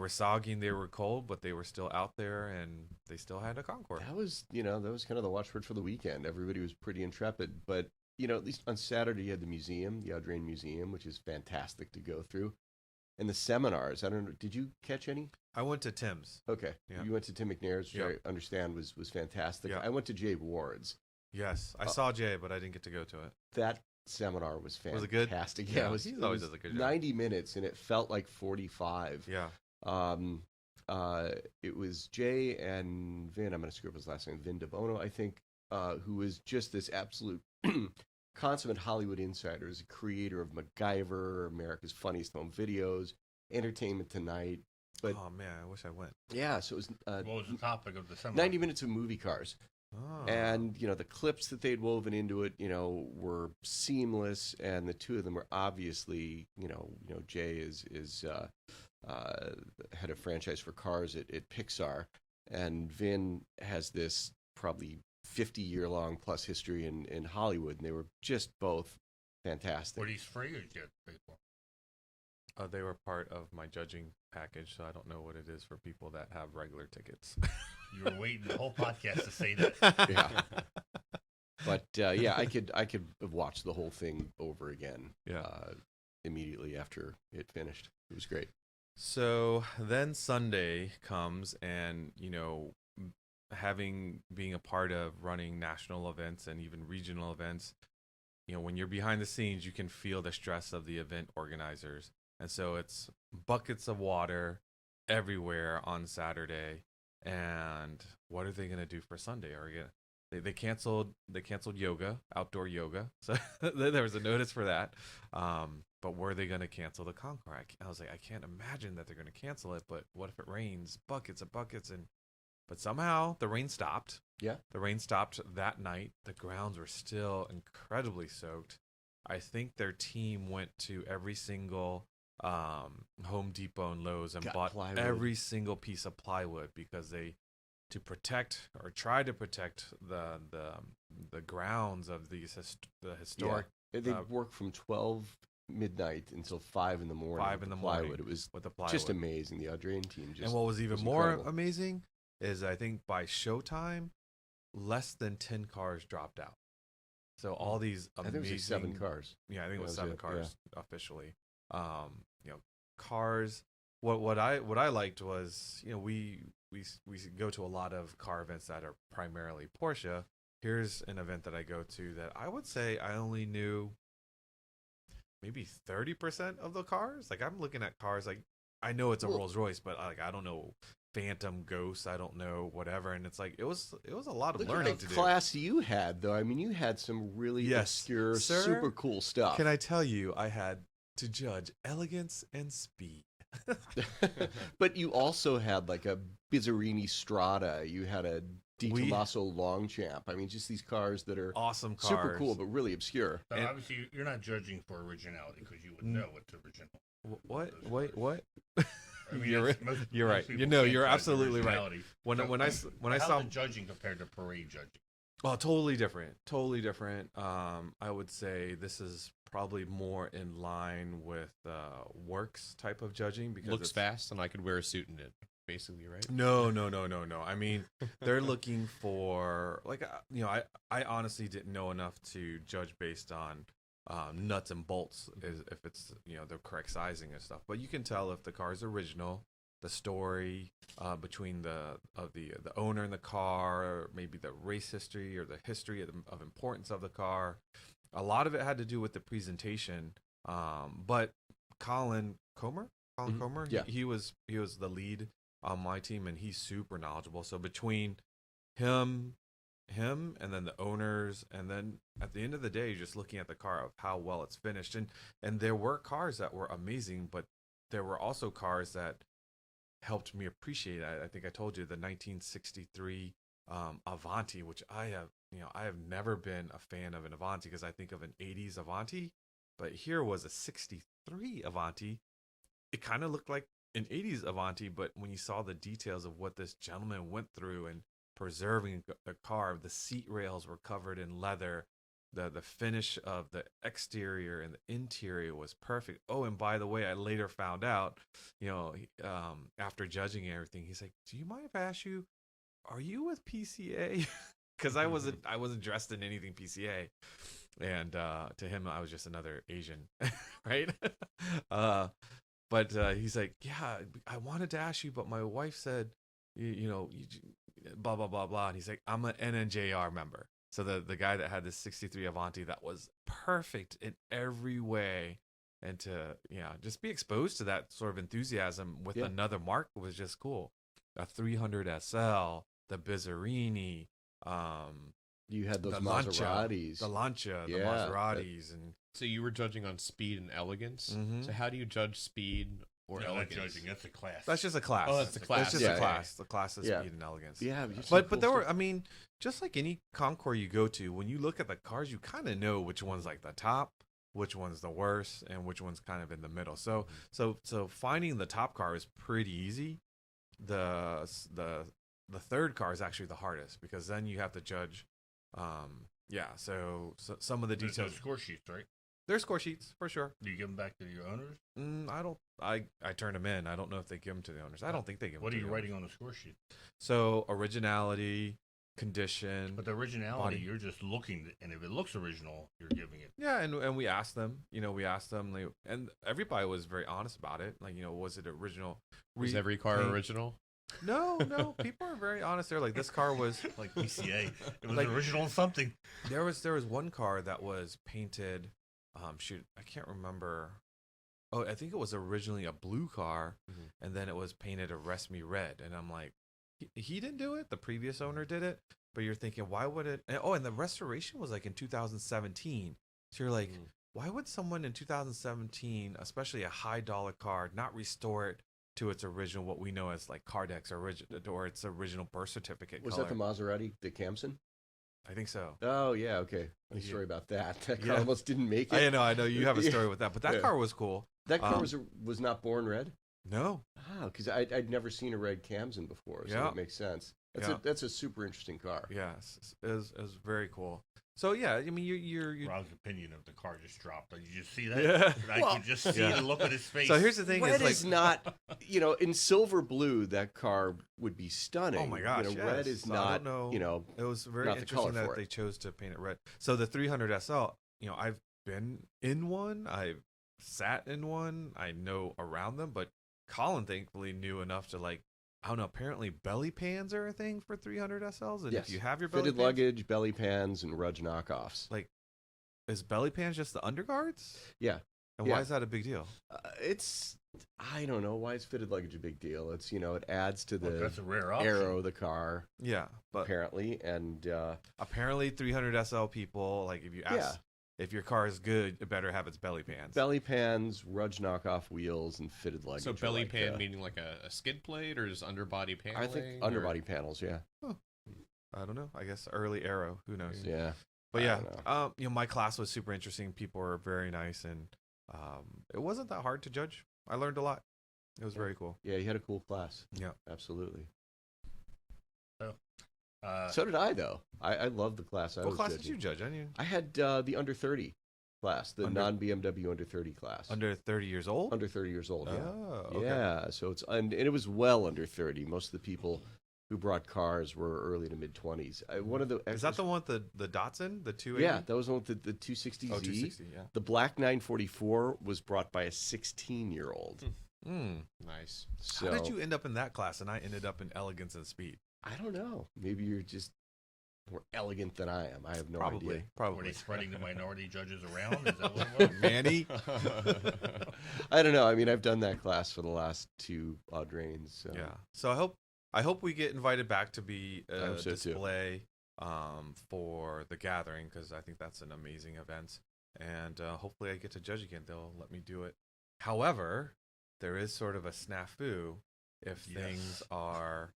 sogging, they were cold, but they were still out there, and they still had a concours. That was kind of the watchword for the weekend. Everybody was pretty intrepid, but at least on Saturday you had the museum, the Audrain Museum, which is fantastic to go through. and the seminars. I don't know. Did you catch any? I went to Tim's. Okay. Yeah. You went to Tim McNair's, which Yeah. I understand was fantastic. Yeah. I went to Jay Ward's. Yes, I saw Jay, but I didn't get to go to it. That seminar was fantastic. Was it good? Yeah, Yeah, it was, he it always was does a good job. 90 minutes, and it felt like 45. Yeah. It was Jay and Vin. I'm going to screw up his last name. Vin DeBono, I think, who was just this absolute consummate Hollywood insider. He's a creator of MacGyver, America's Funniest Home Videos, Entertainment Tonight. But oh man, I wish I went. yeah, so it was What was the topic of the seminar? 90 minutes of movie cars. Oh. And, the clips that they'd woven into it, were seamless. And the two of them were obviously, Jay is head of franchise for cars at Pixar. And Vin has this probably 50-year-long plus history in Hollywood. And they were just both fantastic. Were these free or did you have to pay for them? They were part of my judging package, so I don't know what it is for people that have regular tickets. You were waiting the whole podcast to say that. Yeah. But yeah, I could have watched the whole thing over again. Yeah. Immediately after it finished, it was great. So then Sunday comes, and being a part of running national events and even regional events, when you're behind the scenes, you can feel the stress of the event organizers. And so it's buckets of water everywhere on Saturday. And what are they going to do for Sunday? They canceled yoga, outdoor yoga. So there was a notice for that. But were they going to cancel the Concours? I was like, I can't imagine that they're going to cancel it. But what if it rains? Buckets of buckets. But somehow the rain stopped. Yeah. The rain stopped that night. The grounds were still incredibly soaked. I think their team went to every single Home Depot and Lowe's and bought plywood. every single piece of plywood because try to protect the grounds of the historic. Yeah. They worked from 12 midnight until 5 in the morning. 5 in the morning plywood. It was with the plywood. just amazing. The Audrain team just. And what was even was more incredible. amazing is I think by showtime, less than 10 cars dropped out. So all these amazing. I think it was like 7 cars. Yeah, I think it was That was 7 it, cars officially. Cars. What I liked was we go to a lot of car events that are primarily Porsche. Here's an event that I go to that I would say I only knew maybe 30% of the cars. Like I'm looking at cars like I know it's a Rolls Royce, but I don't know Phantom, Ghost, I don't know whatever, and it's like it was a lot of Look learning at to the do. class you had, though. I mean, you had some really obscure, Sir, super cool stuff. Can I tell you, I had to judge elegance and speed. But you also had like a Bizzarini Strada. You had a Di Tommaso Longchamp. I mean, just these cars that are Awesome cars. super cool, but really obscure. But obviously, you're not judging for originality because you would know what's original. What? Wait, what? I mean, You're it's- most right. people You know, can't you're judge absolutely right. originality. When I How's saw the judging compared to parade judging? Oh, totally different. Totally different. I would say this is probably more in line with works type of judging because Looks it's fast, and I could wear a suit in it, basically, right? No. I mean, they're looking for I honestly didn't know enough to judge based on nuts and bolts if it's the correct sizing and stuff. But you can tell if the car is original, the story between the owner and the car, or maybe the race history or the history of importance of the car. A lot of it had to do with the presentation. But Colin Comer, Yeah. he was the lead on my team, and he's super knowledgeable. So between him and then the owners, and then at the end of the day, you're just looking at the car of how well it's finished. And there were cars that were amazing, but there were also cars that helped me appreciate it. I think I told you the 1963 Avanti, which I have never been a fan of an Avanti because I think of an 80s Avanti, but here was a 63 Avanti. It kind of looked like an 80s Avanti, but when you saw the details of what this gentleman went through and preserving the car, the seat rails were covered in leather, the finish of the exterior and the interior was perfect. Oh, and by the way, I later found out, after judging everything, he's like, "Do you mind if I ask you, are you with PCA?" Because I wasn't dressed in anything PCA, and to him, I was just another Asian, right? But But he's like, yeah, I wanted to ask you, but my wife said, blah, blah, blah, blah. And he's like, I'm an NNJR member. So the guy that had this 63 Avanti that was perfect in every way. And to, just be exposed to that sort of enthusiasm with another mark was just cool. A 300 SL, the Bizzarini, you had those the Maseratis. the Maseratis. And So you were judging on speed and elegance. Mhm. So how do you judge speed or Not elegance? judging, that's a class. that's just a class. Oh, that's a class. It's just Yeah, a yeah. class. The class of Yeah. speed and elegance. Yeah, But there were, I mean, just like any concours you go to, when you look at the cars, you kind of know which one's like the top, which one's the worst, and which one's kind of in the middle. So finding the top car is pretty easy. The third car is actually the hardest because then you have to judge. So some of the There's no details. score sheets, right? There's score sheets for sure. Do you give them back to your owners? I don't. I turn them in. I don't know if they give them to the owners. I don't think they give them. What to are you the writing owners. on the score sheet? So originality, condition. But the originality, Body. you're just looking, and if it looks original, you're giving it. Yeah, and we asked them. And everybody was very honest about it. Like, was it original? Was every car paint? original? No. People are very honest. They're like, this car was. Like PCA, it was Like- original something. There was one car that was painted. I can't remember. Oh, I think it was originally a blue car, and then it was painted Arrest Me Red. And I'm like, he didn't do it. The previous owner did it. But you're thinking, why would it? And the restoration was like in 2017. So you're like, why would someone in 2017, especially a high dollar car, not restore it to its original, what we know as like Cardex or its original birth certificate Was color? that the Maserati, the Camson? I think so. Oh yeah, okay. A Yeah. story about that. That car Yeah. almost didn't make it. I know. You have a story with that, but that Yeah. car was cool. That car Um, was not born red. No, Because I'd never seen a red Camson before, so Yeah. that makes sense. That's a super interesting car. yes, it was very cool. So yeah, I mean, you're Rob's opinion of the car just dropped. Did you just see that? Yeah. I Well, could just see Yeah. the look on his face. So here's the thing: Red is like, is not, in silver blue, that car would be stunning. oh my gosh, red yes. is So I not, don't know. It was very not the color interesting that for it. they chose to paint it red. So the 300 SL, I've been in one, I've sat in one, I know around them, but Colin thankfully knew enough to like, I don't know. Apparently, belly pans are a thing for 300 SLs, and yes. if you have your belly fitted pans, luggage, belly pans, and Rudge knockoffs. like, is belly pans just the underguards? Yeah. And Yeah. why is that a big deal? I don't know why is fitted luggage a big deal. It's it adds to Well, the that's a rare option. aero of the car Yeah, but apparently, and apparently 300 SL people, like if you ask if your car is good, it better have its belly pans. belly pans, Rudge knockoff wheels, and fitted luggage. So are belly like, pan meaning like a skid plate or just underbody paneling? I think or- underbody panels. Yeah. I don't know. I guess early Aero. Who knows? Yeah. But I yeah, don't my class was super interesting. People were very nice, and it wasn't that hard to judge. I learned a lot. It was very cool. Yeah, you had a cool class. Yeah. Absolutely. Uh, So did I, though. I love the class I What was class did judging. you judge? I knew I had the under 30 class, the Under- non-BMW under 30 class. under 30 years old. Under 30 years old, yeah. Oh, okay. Yeah, so and it was well under 30. Most of the people who brought cars were early to mid-20s. One of the Is that the one with the Datsun, the 280? Yeah, that was the one with the 260Z. Oh, 260. Yeah. The black 944 was brought by a 16-year-old. Nice. So How did you end up in that class, and I ended up in elegance and speed? I don't know. Maybe you're just more elegant than I am. I have no Probably. idea. were Probably. they spreading the minority judges around? Is that what it was? Manny. I don't know. I mean, I've done that class for the last two Audrains. So. Yeah. So I hope we get invited back to be I a hope so, too. display for the gathering, because I think that's an amazing event, and hopefully I get to judge again. They'll let me do it. However, there is sort of a snafu if Yes. things are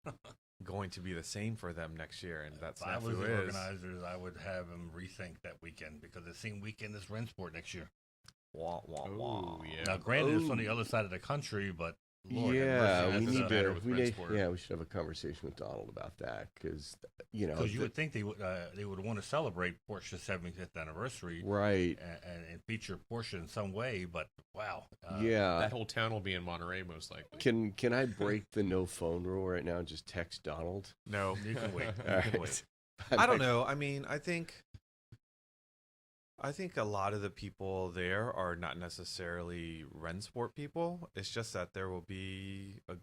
going to be the same for them next year, and that If I was snafu the is organizers, I would have them rethink that weekend because the same weekend as Rensport next year. wah, wah, wah. Oh, yeah. Now, granted, it's on the Ooh. other side of the country, but Lord, have Yeah, mercy, we that's need the matter to. with We need, Rensport. yeah, we should have a conversation with Donald about that because Because you would think they would want to celebrate Porsche's 75th anniversary right. and feature Porsche in some way, but wow. Yeah. That whole town will be in Monterey, most likely. Can I break the no phone rule right now and just text Donald? No. You can wait. All You can right. wait. I don't know. I mean, I think I think a lot of the people there are not necessarily Rennsport people. It's just that there will be a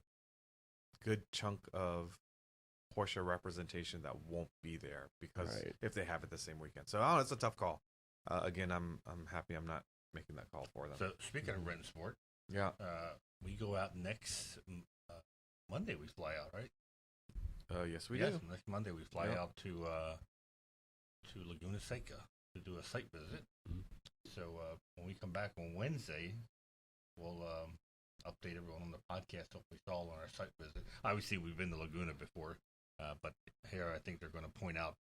good chunk of Porsche representation that won't be there because Right. if they have it the same weekend. So, it's a tough call. Again, I'm happy I'm not making that call for them. So speaking of Rennsport, Yeah. we go out next Monday. We fly out, right? Yes, we Yes, do. next Monday we fly Yep. out to Laguna Seca to do a site visit. Mhm. So when we come back on Wednesday, we'll update everyone on the podcast what we saw on our site visit. Obviously, we've been to Laguna before, but here I think they're going to point out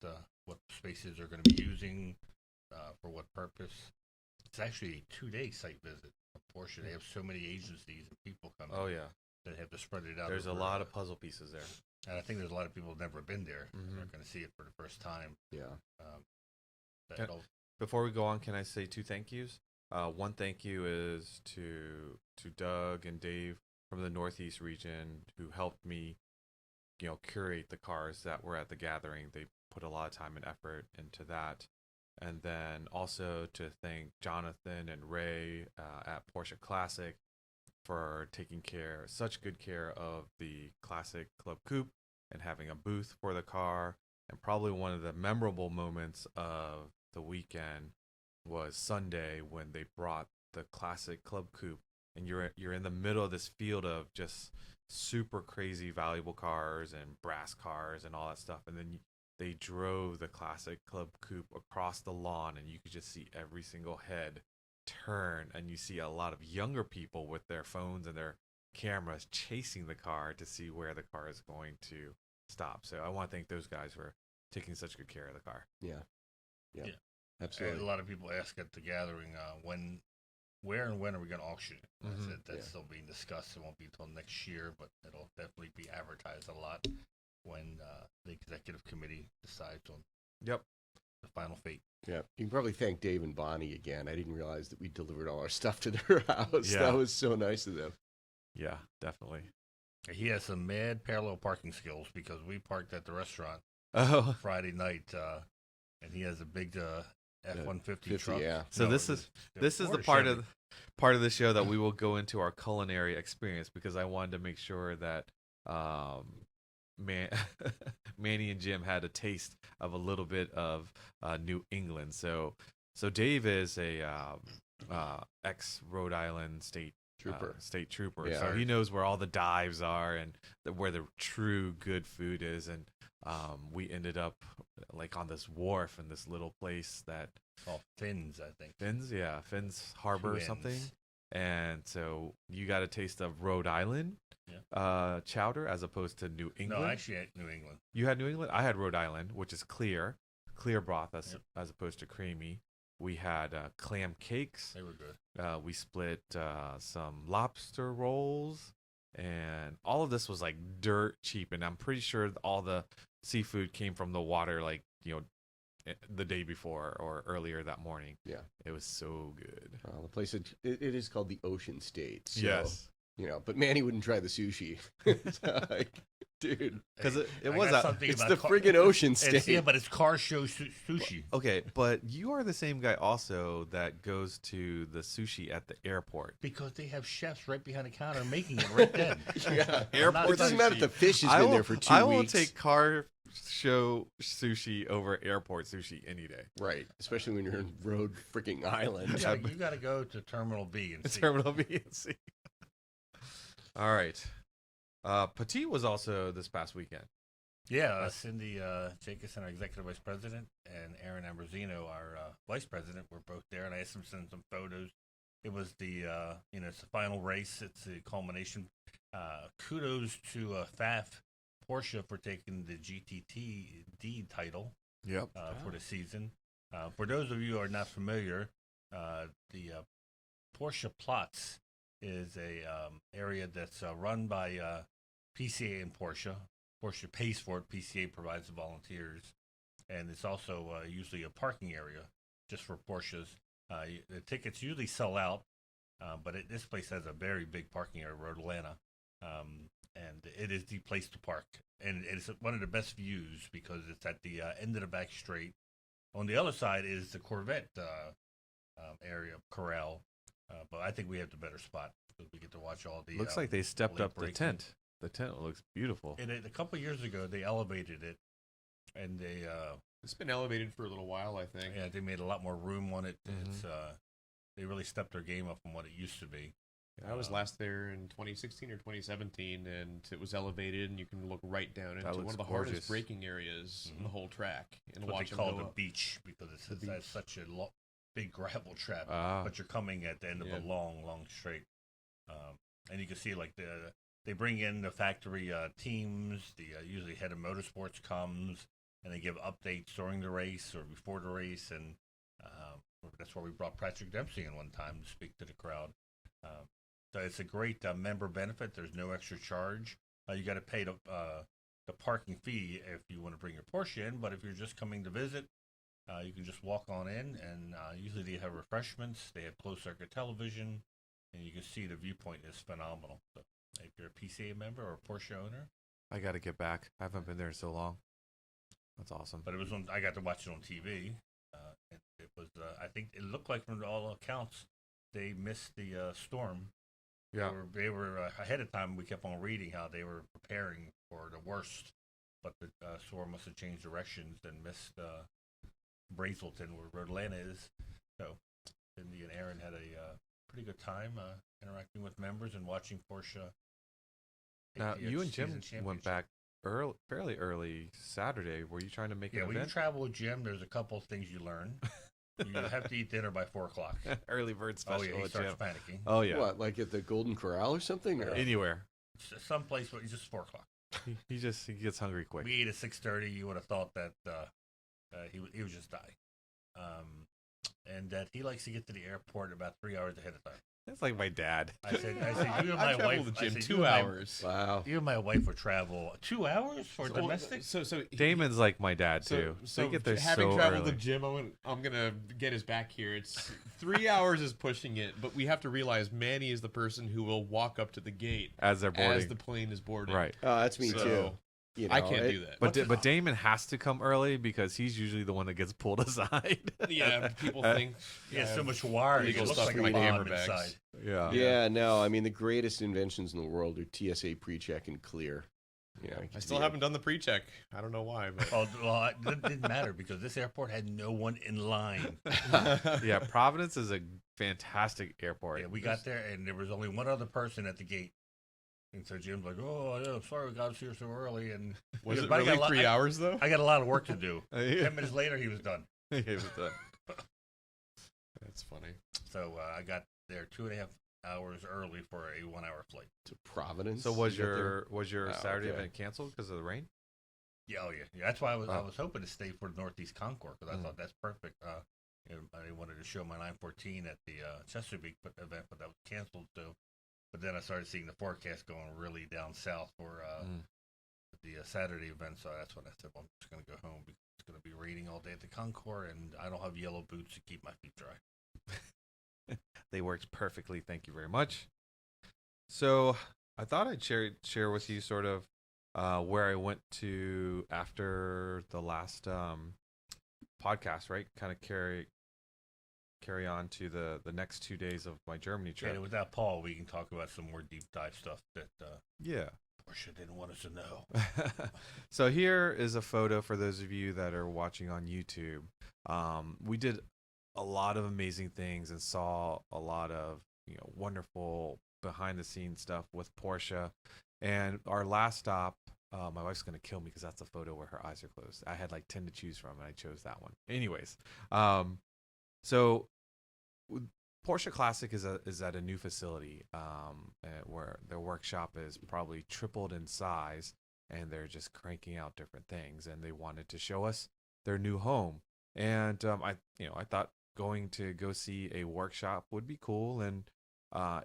what spaces they're going to be using, for what purpose. It's actually a 2-day site visit of Porsche. They have so many agencies and people coming. Oh, yeah. They have to spread it out. There's a over, lot of puzzle pieces there. and I think there's a lot of people who've never been there. Mhm. They're going to see it for the first time. Yeah. That'll- Before we go on, can I say 2 thank yous? One thank you is to Doug and Dave from the Northeast region who helped me, curate the cars that were at the gathering. They put a lot of time and effort into that. And then also to thank Jonathan and Ray at Porsche Classic for taking such good care of the Classic Club Coupe and having a booth for the car. And probably one of the memorable moments of the weekend was Sunday when they brought the Classic Club Coupe, and you're in the middle of this field of just super crazy valuable cars and brass cars and all that stuff, and then they drove the Classic Club Coupe across the lawn, and you could just see every single head turn, and you see a lot of younger people with their phones and their cameras chasing the car to see where the car is going to stop. So I want to thank those guys for taking such good care of the car. Yeah. Yeah. And Absolutely. a lot of people ask at the gathering, where and when are we going to auction it? And I Mhm. said that's Yeah. still being discussed. It won't be until next year, but it'll definitely be advertised a lot when the executive committee decides on Yep. the final fate. Yeah, you can probably thank Dave and Bonnie again. I didn't realize that we delivered all our stuff to their house. Yeah. That was so nice of them. Yeah, definitely. He has some mad parallel parking skills because we parked at the restaurant Oh, Friday night, and he has a big F-150 50, truck. yeah. So No, this it is- was this is the Ford or part of the show that we will go into our culinary experience because I wanted to make sure that Manny and Jim had a taste of a little bit of New England. So Dave is a ex Rhode Island state trooper. Yeah. So he knows where all the dives are and where the true good food is. And we ended up like on this wharf in this little place that called Finn's, I think. Finn's Harbor or Two something. N's. And so you got a taste of Rhode Island chowder as opposed to New England. No, actually, at New England. You had New England? I had Rhode Island, which is clear broth as Yep. opposed to creamy. We had clam cakes. They were good. We split some lobster rolls, and all of this was like dirt cheap. And I'm pretty sure all the seafood came from the water, like the day before or earlier that morning. Yeah. It was so good. The place, it is called the Ocean State. So, Yes. But Manny wouldn't try the sushi. It's like, dude, Because it I was got a, something it's about the friggin' Ocean State. Yeah, but it's car show sushi. okay, but you are the same guy also that goes to the sushi at the airport. Because they have chefs right behind the counter making it right then. Yeah. Airport It doesn't matter if the fish has I been will- there for 2 I will weeks. take car show sushi over airport sushi any day. Right, especially when you're in Rhode freaking Island. You got to go to Terminal B and see. Terminal B and C. All right. Petit was also this past weekend. Yeah, Cindy Jacobson, our executive vice president, and Aaron Ambrosino, our vice president, were both there, and I asked them to send some photos. It was it's the final race. It's the culmination. Kudos to FAF Porsche for taking the GTTD title Yep. for the season. For those of you who are not familiar, the Porsche Platz is a area that's run by PCA and Porsche. Porsche pays for it. PCA provides the volunteers, and it's also usually a parking area just for Porsches. The tickets usually sell out, but this place has a very big parking area, Road Atlanta, and it is the place to park. And it's one of the best views because it's at the end of the back straight. On the other side is the Corvette area, corral. But I think we have the better spot because we get to watch all the. Looks like they stepped late up the breaking. tent. The tent looks beautiful. And a couple of years ago, they elevated it, and It's been elevated for a little while, I think. they made a lot more room on it. Mhm. It's they really stepped their game up from what it used to be. I was last there in 2016 or 2017, and it was elevated, and you can look right down into one looks of the gorgeous. hardest braking areas in the whole track, and That's what watch they them call go the up. beach because it's has such a big gravel trap. Ah. But you're coming at the end of Yeah. a long straight, and you can see like they bring in the factory teams. The usually head of motorsports comes and they give updates during the race or before the race, and that's where we brought Patrick Dempsey in one time to speak to the crowd. So it's a great member benefit. There's no extra charge. You got to pay the parking fee if you want to bring your Porsche in, but if you're just coming to visit, you can just walk on in, and usually they have refreshments. They have closed circuit television, and you can see the viewpoint is phenomenal. So if you're a PCA member or a Porsche owner, I got to get back. I haven't been there in so long. That's awesome. but it was I got to watch it on TV. It was I think it looked like from all accounts they missed the storm. Yeah. They were ahead of time. We kept on reading how they were preparing for the worst, but the storm must have changed directions and missed Brazelton, where Road Atlanta is. So Cindy and Aaron had a pretty good time interacting with members and watching Porsche. Now, take the you and season Jim went championship. back fairly early Saturday. Were you trying to make Yeah, an when you event? travel with Jim, there's a couple of things you learn. You have to eat dinner by 4 o'clock. Early bird Oh special yeah, he at starts Jim. panicking. Oh yeah. What, like at the Golden Corral or something? Or? Anywhere. Someplace where it's just 4 o'clock. He gets hungry quick. We ate at 6:30. You would have thought that he was just dying, and that he likes to get to the airport about 3 hours ahead of time. That's like my dad. I said, you and I my traveled wife. with I Jim said, 2 you and my- hours. Wow. You and my wife would travel 2 hours for domestic. So Damon's like my dad So, too. so they get there having so traveled early. with Jim, I'm gonna get his back here. It's 3 hours is pushing it, but we have to realize Manny is the person who will walk up to the gate as they're boarding. as the plane is boarding. Right. Oh, that's me So, too. You I know, can't do that. But Damon has to come early because he's usually the one that gets pulled aside. Yeah, people think He has I so have much wire. It legal looks stuff like in a my bomb hammer bags. inside. Yeah. Yeah, no, I mean the greatest inventions in the world are TSA pre-check and clear. You know, I still haven't done the pre-check. I don't know why, but Well, it didn't matter because this airport had no one in line. Yeah, Providence is a fantastic airport. Yeah, we got there and there was only one other person at the gate. And so Jim's like, "Oh, yeah, sorry, we got here so early." And was it "But I got really a lot- 3 hours though? I got a lot of work to do. Yeah. 10 minutes later, he was done. That's funny. So I got there 2.5 hours early for a 1 hour flight. to Providence. So was You got there? your Oh, Saturday okay. event canceled because of the rain? Yeah, oh yeah. That's why I was Oh. hoping to stay for the Northeast Concourse because I Mm. thought that's perfect. I wanted to show my 914 at the Chesapeake event, but that was canceled. So, but then I started seeing the forecast going really down south for the Saturday event. So that's when I said, well, I'm just going to go home because it's going to be raining all day at the Concourse, and I don't have yellow boots to keep my feet dry. They worked perfectly. Thank you very much. So I thought I'd share with you sort of where I went to after the last podcast, right? Kind of carry on to the next 2 days of my Germany trip. And without Paul, we can talk about some more deep dive stuff that Yeah. Porsche didn't want us to know. So here is a photo for those of you that are watching on YouTube. We did a lot of amazing things and saw a lot of wonderful behind the scenes stuff with Porsche. And our last stop, my wife's gonna kill me because that's a photo where her eyes are closed. I had like 10 to choose from, and I chose that one. Anyways, so Porsche Classic is at a new facility where their workshop is probably tripled in size, and they're just cranking out different things. And they wanted to show us their new home, and I thought going to go see a workshop would be cool, and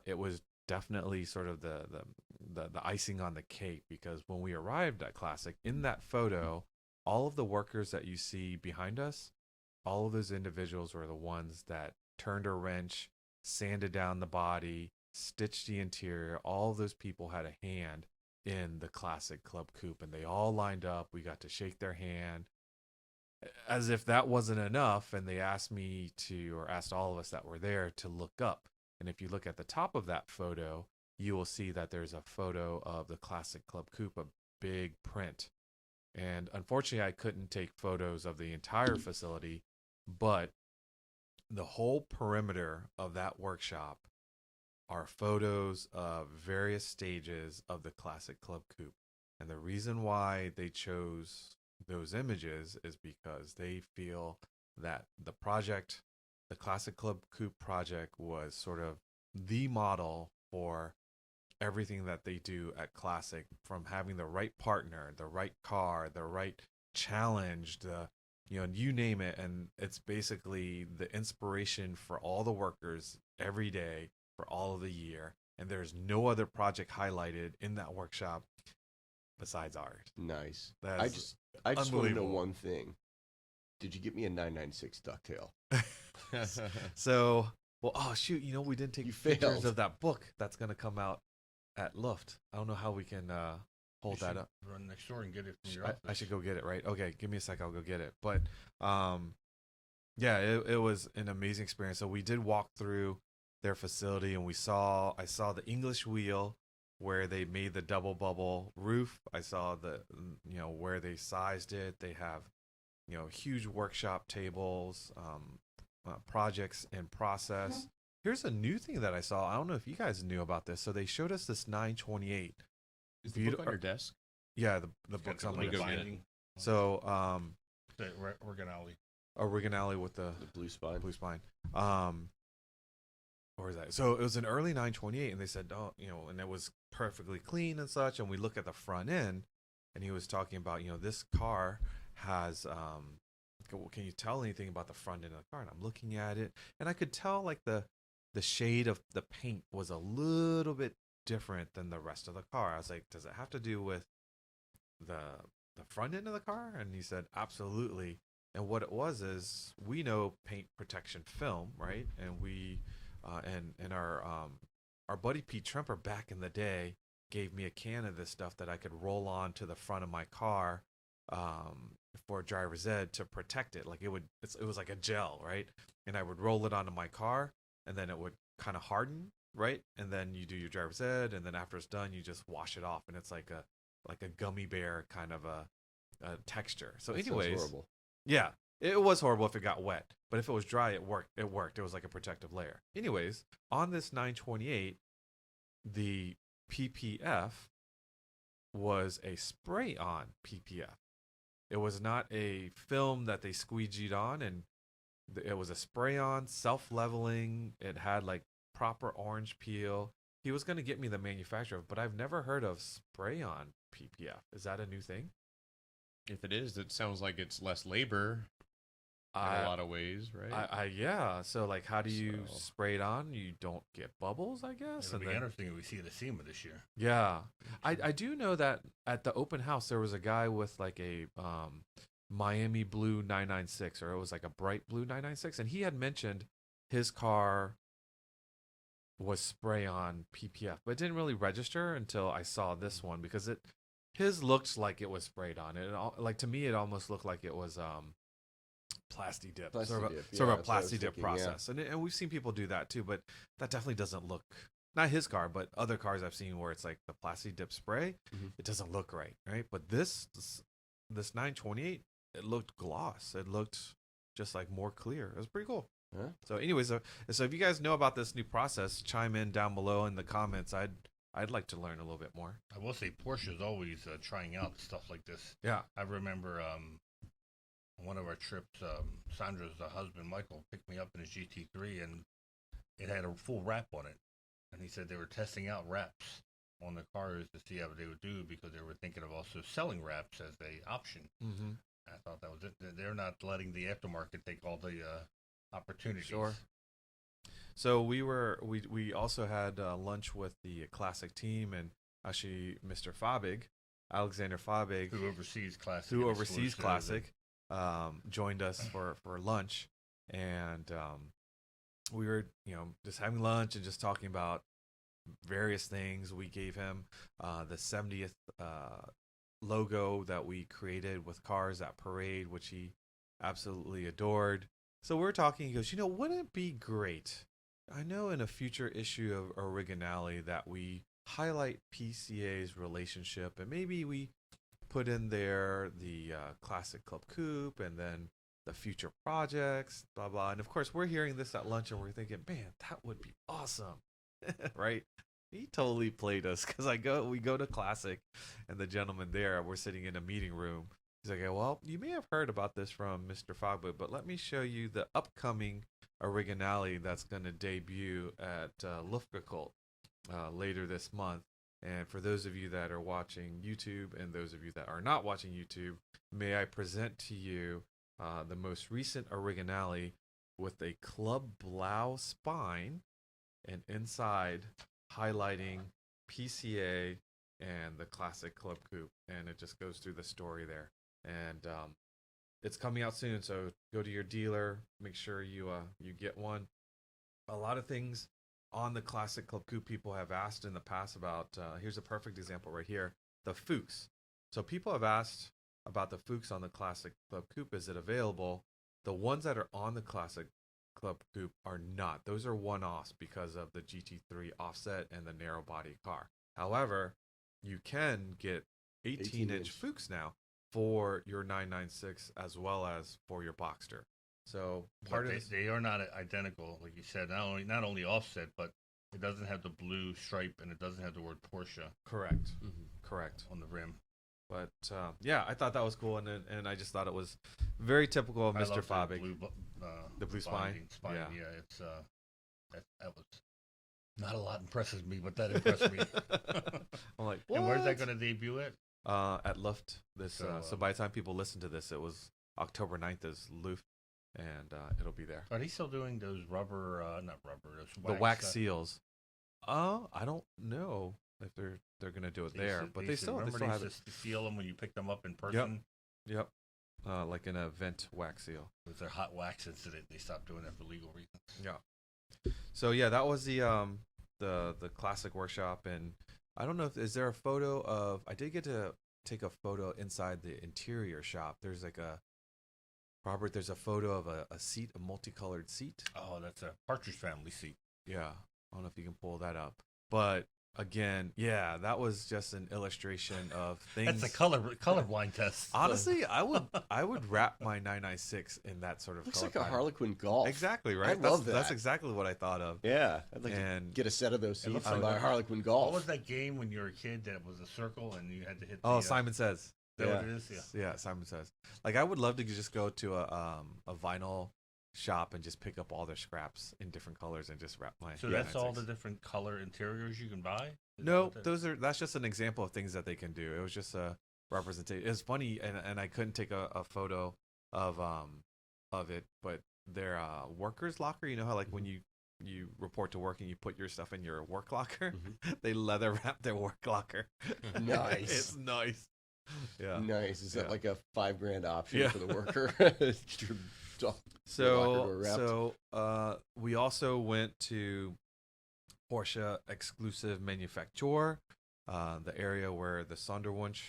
it was definitely sort of the icing on the cake, because when we arrived at Classic, in that photo, all of the workers that you see behind us, all of those individuals were the ones that turned a wrench, sanded down the body, stitched the interior. All of those people had a hand in the Classic Club Coupe, and they all lined up. We got to shake their hand. as if that wasn't enough, and they asked me to, or asked all of us that were there to look up. And if you look at the top of that photo, you will see that there's a photo of the Classic Club Coupe, a big print. And unfortunately, I couldn't take photos of the entire facility, but the whole perimeter of that workshop are photos of various stages of the Classic Club Coupe. And the reason why they chose those images is because they feel that the project, the Classic Club Coupe project, was sort of the model for everything that they do at Classic, from having the right partner, the right car, the right challenge, you name it. And it's basically the inspiration for all the workers every day for all of the year. And there's no other project highlighted in that workshop besides ours. Nice. That's I just want to know unbelievable. one thing. Did you get me a 996 ducktail? So, well, oh shoot, we didn't take You pictures failed. of that book that's gonna come out at Luft. I don't know how we can hold You that should up. Run next door and get it from your I office. should go get it, right? Okay, give me a sec. I'll go get it. But yeah, it was an amazing experience. So we did walk through their facility, and I saw the English wheel where they made the double bubble roof. I saw where they sized it. They have huge workshop tables, projects in process. Here's a new thing that I saw. I don't know if you guys knew about this. So they showed us this 928. Is the book on your desk? Yeah, the It's got book's the on my Let me little go desk. get it. binding. So The organelle. originality with the The blue spine. blue spine. Where is that? So it was an early 928, and they said, and it was perfectly clean and such. And we look at the front end, and he was talking about, this car has, can you tell anything about the front end of the car? And I'm looking at it, and I could tell like the shade of the paint was a little bit different than the rest of the car. I was like, does it have to do with the front end of the car? And he said, absolutely. And what it was is, we know paint protection film, right? And we and our buddy Pete Tremper back in the day gave me a can of this stuff that I could roll on to the front of my car for driver's ed to protect it. Like it was like a gel, right? And I would roll it onto my car, and then it would kind of harden, right? And then you do your driver's ed, and then after it's done, you just wash it off, and it's like a gummy bear kind of a texture. So That sounds anyways, horrible. yeah, it was horrible if it got wet, but if it was dry, it worked. It was like a protective layer. Anyways, on this 928, the PPF was a spray-on PPF. It was not a film that they squeegeed on, and it was a spray-on, self-leveling. It had like proper orange peel. He was going to get me the manufacturer, but I've never heard of spray-on PPF. Is that a new thing? If it is, it sounds like it's less labor in a lot of ways, right? Yeah. So like, how do you So- spray it on? You don't get bubbles, I guess. It'll And be then, interesting if we see the SEMA this year. yeah, I do know that at the open house there was a guy with like a Miami blue 996, or it was like a bright blue 996, and he had mentioned his car was spray on PPF, but it didn't really register until I saw this one, because his looked like it was sprayed on. Like, to me, it almost looked like it was plasti dip, sort of Plasti a, dip, sort yeah, of a that's what I was plasti dip thinking, yeah. process. And we've seen people do that too, but that definitely doesn't look, not his car, but other cars I've seen where it's like the plasti dip spray. Mhm. It doesn't look right, right? But this 928, it looked gloss. It looked just like more clear. It was pretty cool. Huh? So anyways, so if you guys know about this new process, chime in down below in the comments. I'd like to learn a little bit more. I will say Porsche is always trying out stuff like this. Yeah. I remember on one of our trips, Sandra's husband, Michael, picked me up in his GT3, and it had a full wrap on it. And he said they were testing out wraps on the cars to see how they would do, because they were thinking of also selling wraps as a option. Mm-hmm. I thought that was it. They're not letting the aftermarket take all the opportunities. Sure. So we also had lunch with the Classic team, and actually Mr. Fabig, Alexander Fabig, Who oversees Classic? who and oversees exclusive. Classic, joined us for lunch, and we were just having lunch and just talking about various things. We gave him the 70th logo that we created with cars at Parade, which he absolutely adored. So we're talking, he goes, wouldn't it be great? I know in a future issue of Originality that we highlight PCA's relationship, and maybe we put in there the classic Club Coupe and then the future projects, blah, blah. And of course, we're hearing this at lunch and we're thinking, man, that would be awesome, right? He totally played us because we go to Classic and the gentleman there, we're sitting in a meeting room. He's like, well, you may have heard about this from Mr. Fogwood, but let me show you the upcoming Originality that's going to debut at Luftgekühlt later this month. And for those of you that are watching YouTube and those of you that are not watching YouTube, may I present to you the most recent Originality with a Club Blau spine and inside highlighting PCA and the classic Club Coupe. And it just goes through the story there. And it's coming out soon, so go to your dealer, make sure you get one. A lot of things on the classic Club Coupe people have asked in the past about, here's a perfect example right here, the Fuchs. So people have asked about the Fuchs on the classic Club Coupe. Is it available? The ones that are on the classic Club Coupe are not. Those are one-offs because of the GT3 offset and the narrow body car. However, you can get 18-inch Fuchs now for your 996 as well as for your Boxster. So they are not identical, like you said. Not only offset, but it doesn't have the blue stripe and it doesn't have the word Porsche. Correct. Mm-hmm. Correct On the rim. But yeah, I thought that was cool, and I just thought it was very typical of Mr. Fabig. The blue spine. Yeah, it's that was not a lot impresses me, but that impressed me. I'm like, what? And where's that going to debut at? At Luft. So by the time people listen to this, it was October 9th is Luft, and it'll be there. Are they still doing those rubber, not rubber, those wax seals? I don't know if they're gonna do it there, but they still have it. To feel them when you pick them up in person. Yep. Like an event wax seal. With their hot wax incident, they stopped doing that for legal reasons. Yeah. So yeah, that was the classic workshop, and I don't know if is there a photo of. I did get to take a photo inside the interior shop. There's like Robert. There's a photo of a seat, a multicolored seat. Oh, that's a Partridge Family seat. Yeah, I don't know if you can pull that up, but again, yeah, that was just an illustration of things. That's a colorblind test. Honestly, I would wrap my 996 in that sort of. Looks color like a pattern. Harlequin Golf. Exactly right. I love that. That's exactly what I thought of. Yeah, I'd like to get a set of those seats and buy a Harlequin Golf. What was that game when you were a kid that was a circle and you had to hit? Simon Says. Is that what it is? Yeah, Simon Says. Like I would love to just go to a vinyl shop and just pick up all their scraps in different colors and just wrap my. So that's all the different color interiors you can buy? No, that's just an example of things that they can do. It was just a representation. It's funny, and I couldn't take a photo of it, but their workers locker. You know how like when you report to work and you put your stuff in your work locker, they leather wrap their work locker. Nice. It's nice. Yeah. Nice. Is that like a $5,000 option for the worker? So we also went to Porsche exclusive manufacture, the area where the Sonderwunsch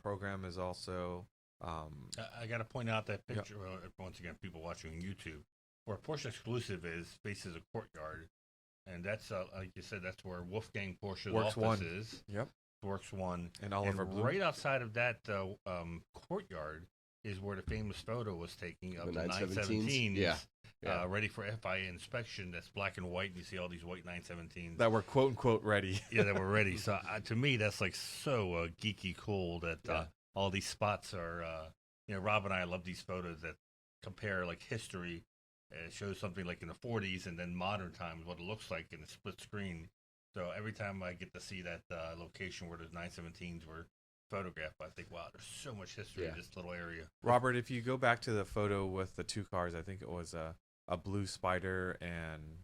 program is also. I got to point out that picture once again, people watching on YouTube, where Porsche exclusive faces a courtyard, and that's like you said, that's where Wolfgang Porsche's office is. Yep. Works One And Oliver Bloom. Right outside of that courtyard is where the famous photo was taken of the 917s. Yeah. Ready for FIA inspection. That's black and white, and you see all these white 917s That were quote unquote ready. Yeah, that were ready. So to me, that's like so geeky cool that all these spots are. Rob and I love these photos that compare like history. It shows something like in the 40s and then modern times what it looks like in a split screen. So every time I get to see that location where those 917s were photographed, I think, wow, there's so much history in this little area. Robert, if you go back to the photo with the two cars, I think it was a blue Spider and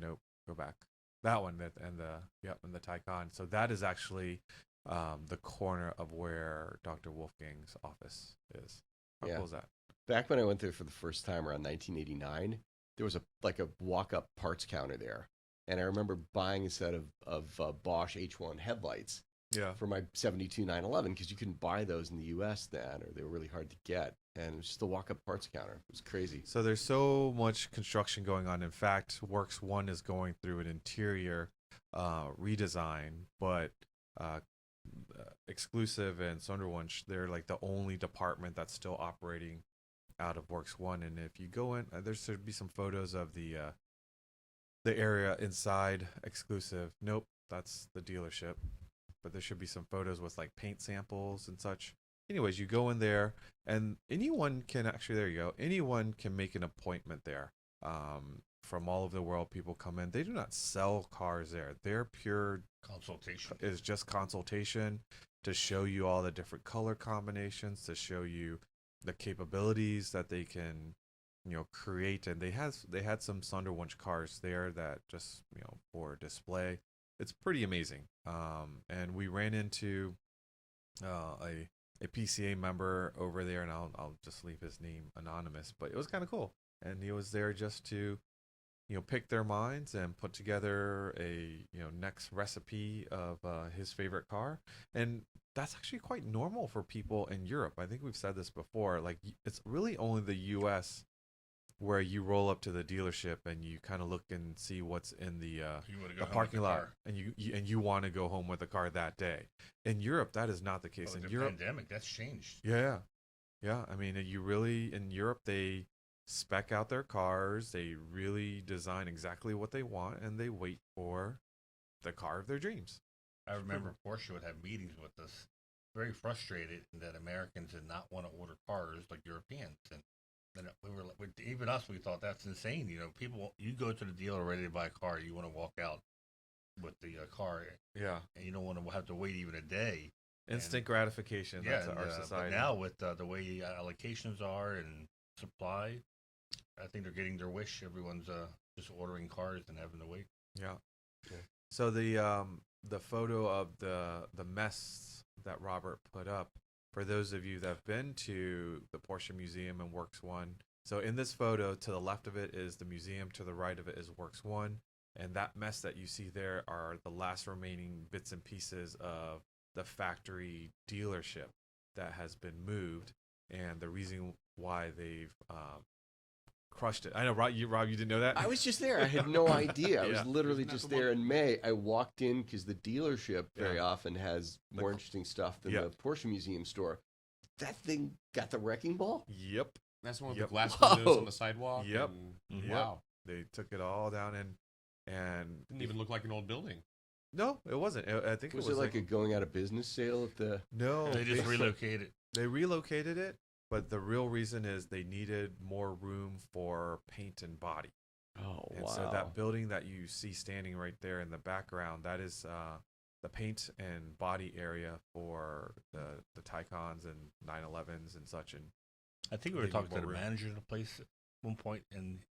nope, go back. That one and the Taycan. So that is actually the corner of where Dr. Wolfgang's office is. How cool is that? Back when I went there for the first time around 1989, there was a walk-up parts counter there. And I remember buying a set of Bosch H1 headlights Yeah. for my 72 911 because you couldn't buy those in the U.S. then, or they were really hard to get. And it was just a walk-up parts counter. It was crazy. So there's so much construction going on. In fact, Works One is going through an interior redesign, but Exclusive and Sonderwunsch, they're like the only department that's still operating out of Works One. And if you go in, there should be some photos of the area inside Exclusive. Nope, that's the dealership. But there should be some photos with like paint samples and such. Anyways, you go in there, and anyone can actually, there you go, anyone can make an appointment there. From all over the world, people come in. They do not sell cars there. Their pure Consultation. is just consultation to show you all the different color combinations, to show you the capabilities that they can, create. And they had some Sonderwunsch cars there that just, for display. It's pretty amazing. And we ran into a PCA member over there, and I'll just leave his name anonymous, but it was kind of cool. And he was there just to, pick their minds and put together a, next recipe of his favorite car. And that's actually quite normal for people in Europe. I think we've said this before. Like, it's really only the U.S. where you roll up to the dealership and you kind of look and see what's in the parking lot, and you want to go home with the car that day. In Europe, that is not the case. In the Europe, pandemic, that's changed. yeah. I mean, in Europe, they spec out their cars. They really design exactly what they want, and they wait for the car of their dreams. I remember Porsche would have meetings with us, very frustrated that Americans did not want to order cars like Europeans. And then we were like, even us, we thought that's insane. People, you go to the dealer ready to buy a car, you want to walk out with the car, Yeah. and you don't want to have to wait even a day. Instant gratification. That's our But society. now with the way allocations are and supply, I think they're getting their wish. Everyone's just ordering cars and having to wait. Yeah. So the photo of the mess that Robert put up, for those of you that have been to the Porsche Museum and Works One. So in this photo, to the left of it is the museum, to the right of it is Works One, and that mess that you see there are the last remaining bits and pieces of the factory dealership that has been moved, and the reason why they've crushed it. I know, Rob, you didn't know that? I was just there. I had no idea. I was Yeah. literally just there in May. I walked in because the dealership very often has more interesting stuff than the Porsche Museum store. That thing got the wrecking ball? Yep. That's the one with Yep. the glass Whoa. windows on the sidewalk. Yep. and- Yep. Wow. They took it all down, and Didn't even look like an old building. no, it wasn't. I think Was it was it like a going out of business sale at the... no. They just relocated. They relocated it, but the real reason is they needed more room for paint and body. Oh, And so that building that you see standing right there in the background, that is the paint and body area for the Taycans and 911s and such. And I think we They were need talking to more the room. manager of the place at one point, and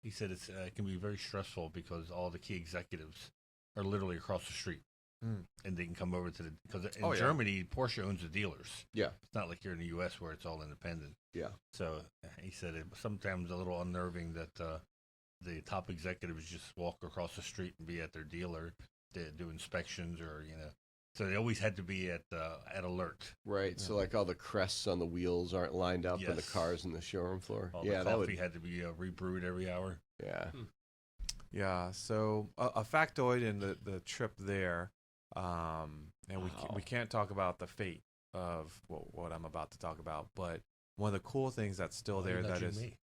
he said it can be very stressful because all the key executives are literally across the street, and they can come over to because in Germany, Porsche owns the dealers. Yeah. It's not like here in the U.S. where it's all independent. Yeah. So he said it was sometimes a little unnerving that the top executives just walk across the street and be at their dealer to do inspections or So they always had to be at alert. Right. So like all the crests on the wheels aren't lined up on the Yes. cars in the showroom floor. All Yeah, the that coffee would. had to be rebrewed every hour. Yeah. yeah, so a factoid in the trip there, and we can't talk about the fate of what I'm about to talk about, but one of the cool things that's still Why there you that nudging is me?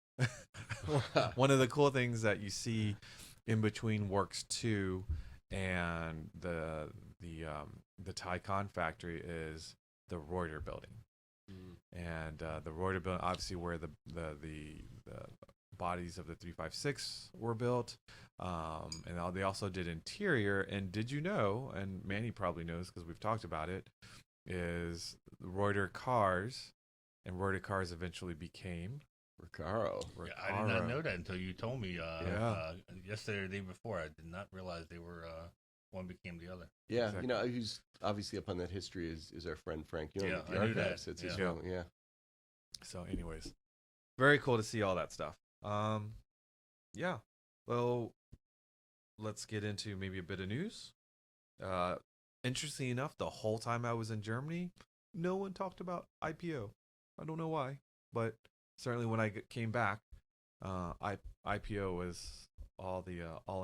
one of the cool things that you see in between Works 2 and the Taycan factory is the Reuter building. And the Reuter building, obviously where the bodies of the 356 were built, and they also did interior. And did you know, and Manny probably knows because we've talked about it, is the Reuter cars, and Reuter cars eventually became Recaro. Yeah, I did not Recaro. know that until you told me Yeah. yesterday or the day before. I did not realize they were one became the other. Yeah, Exactly. who's obviously up on that history is our friend Frank Young Yeah, at the I knew that. archives. That's his Yeah. film, yeah. So, anyways, very cool to see all that stuff. Yeah. Well, let's get into maybe a bit of news. interesting enough, the whole time I was in Germany, no one talked about IPO. I don't know why, but certainly when I came back, IPO was all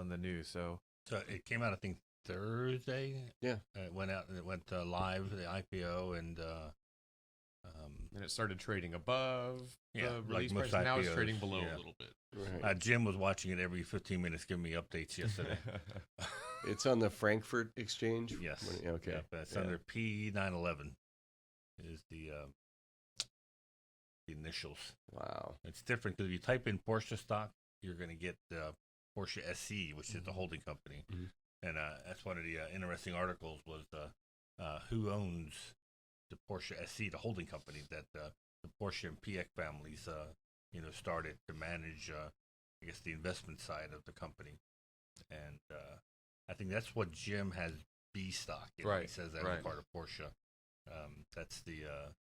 in the news. So So it came out, I think, Thursday. Yeah. It went out and it went live, the IPO, and And it started trading above Yeah, the like release most price. Now it's IPOs, trading below yeah. a little bit. Right. Jim was watching it every 15 minutes, giving me updates yesterday. It's on the Frankfurt Exchange. Yes. Okay. Yep, it's Yeah. under P911 is the initials. Wow. It's different because if you type in Porsche stock, you're going to get Porsche SE, which is the holding company. Mhm. And that's one of the interesting articles was who owns the Porsche SE, the holding company that the Porsche and PX families, started to manage, I guess, the investment side of the company. And I think that's what Jim has B stock. He Right, says that right. as part of Porsche. That's the,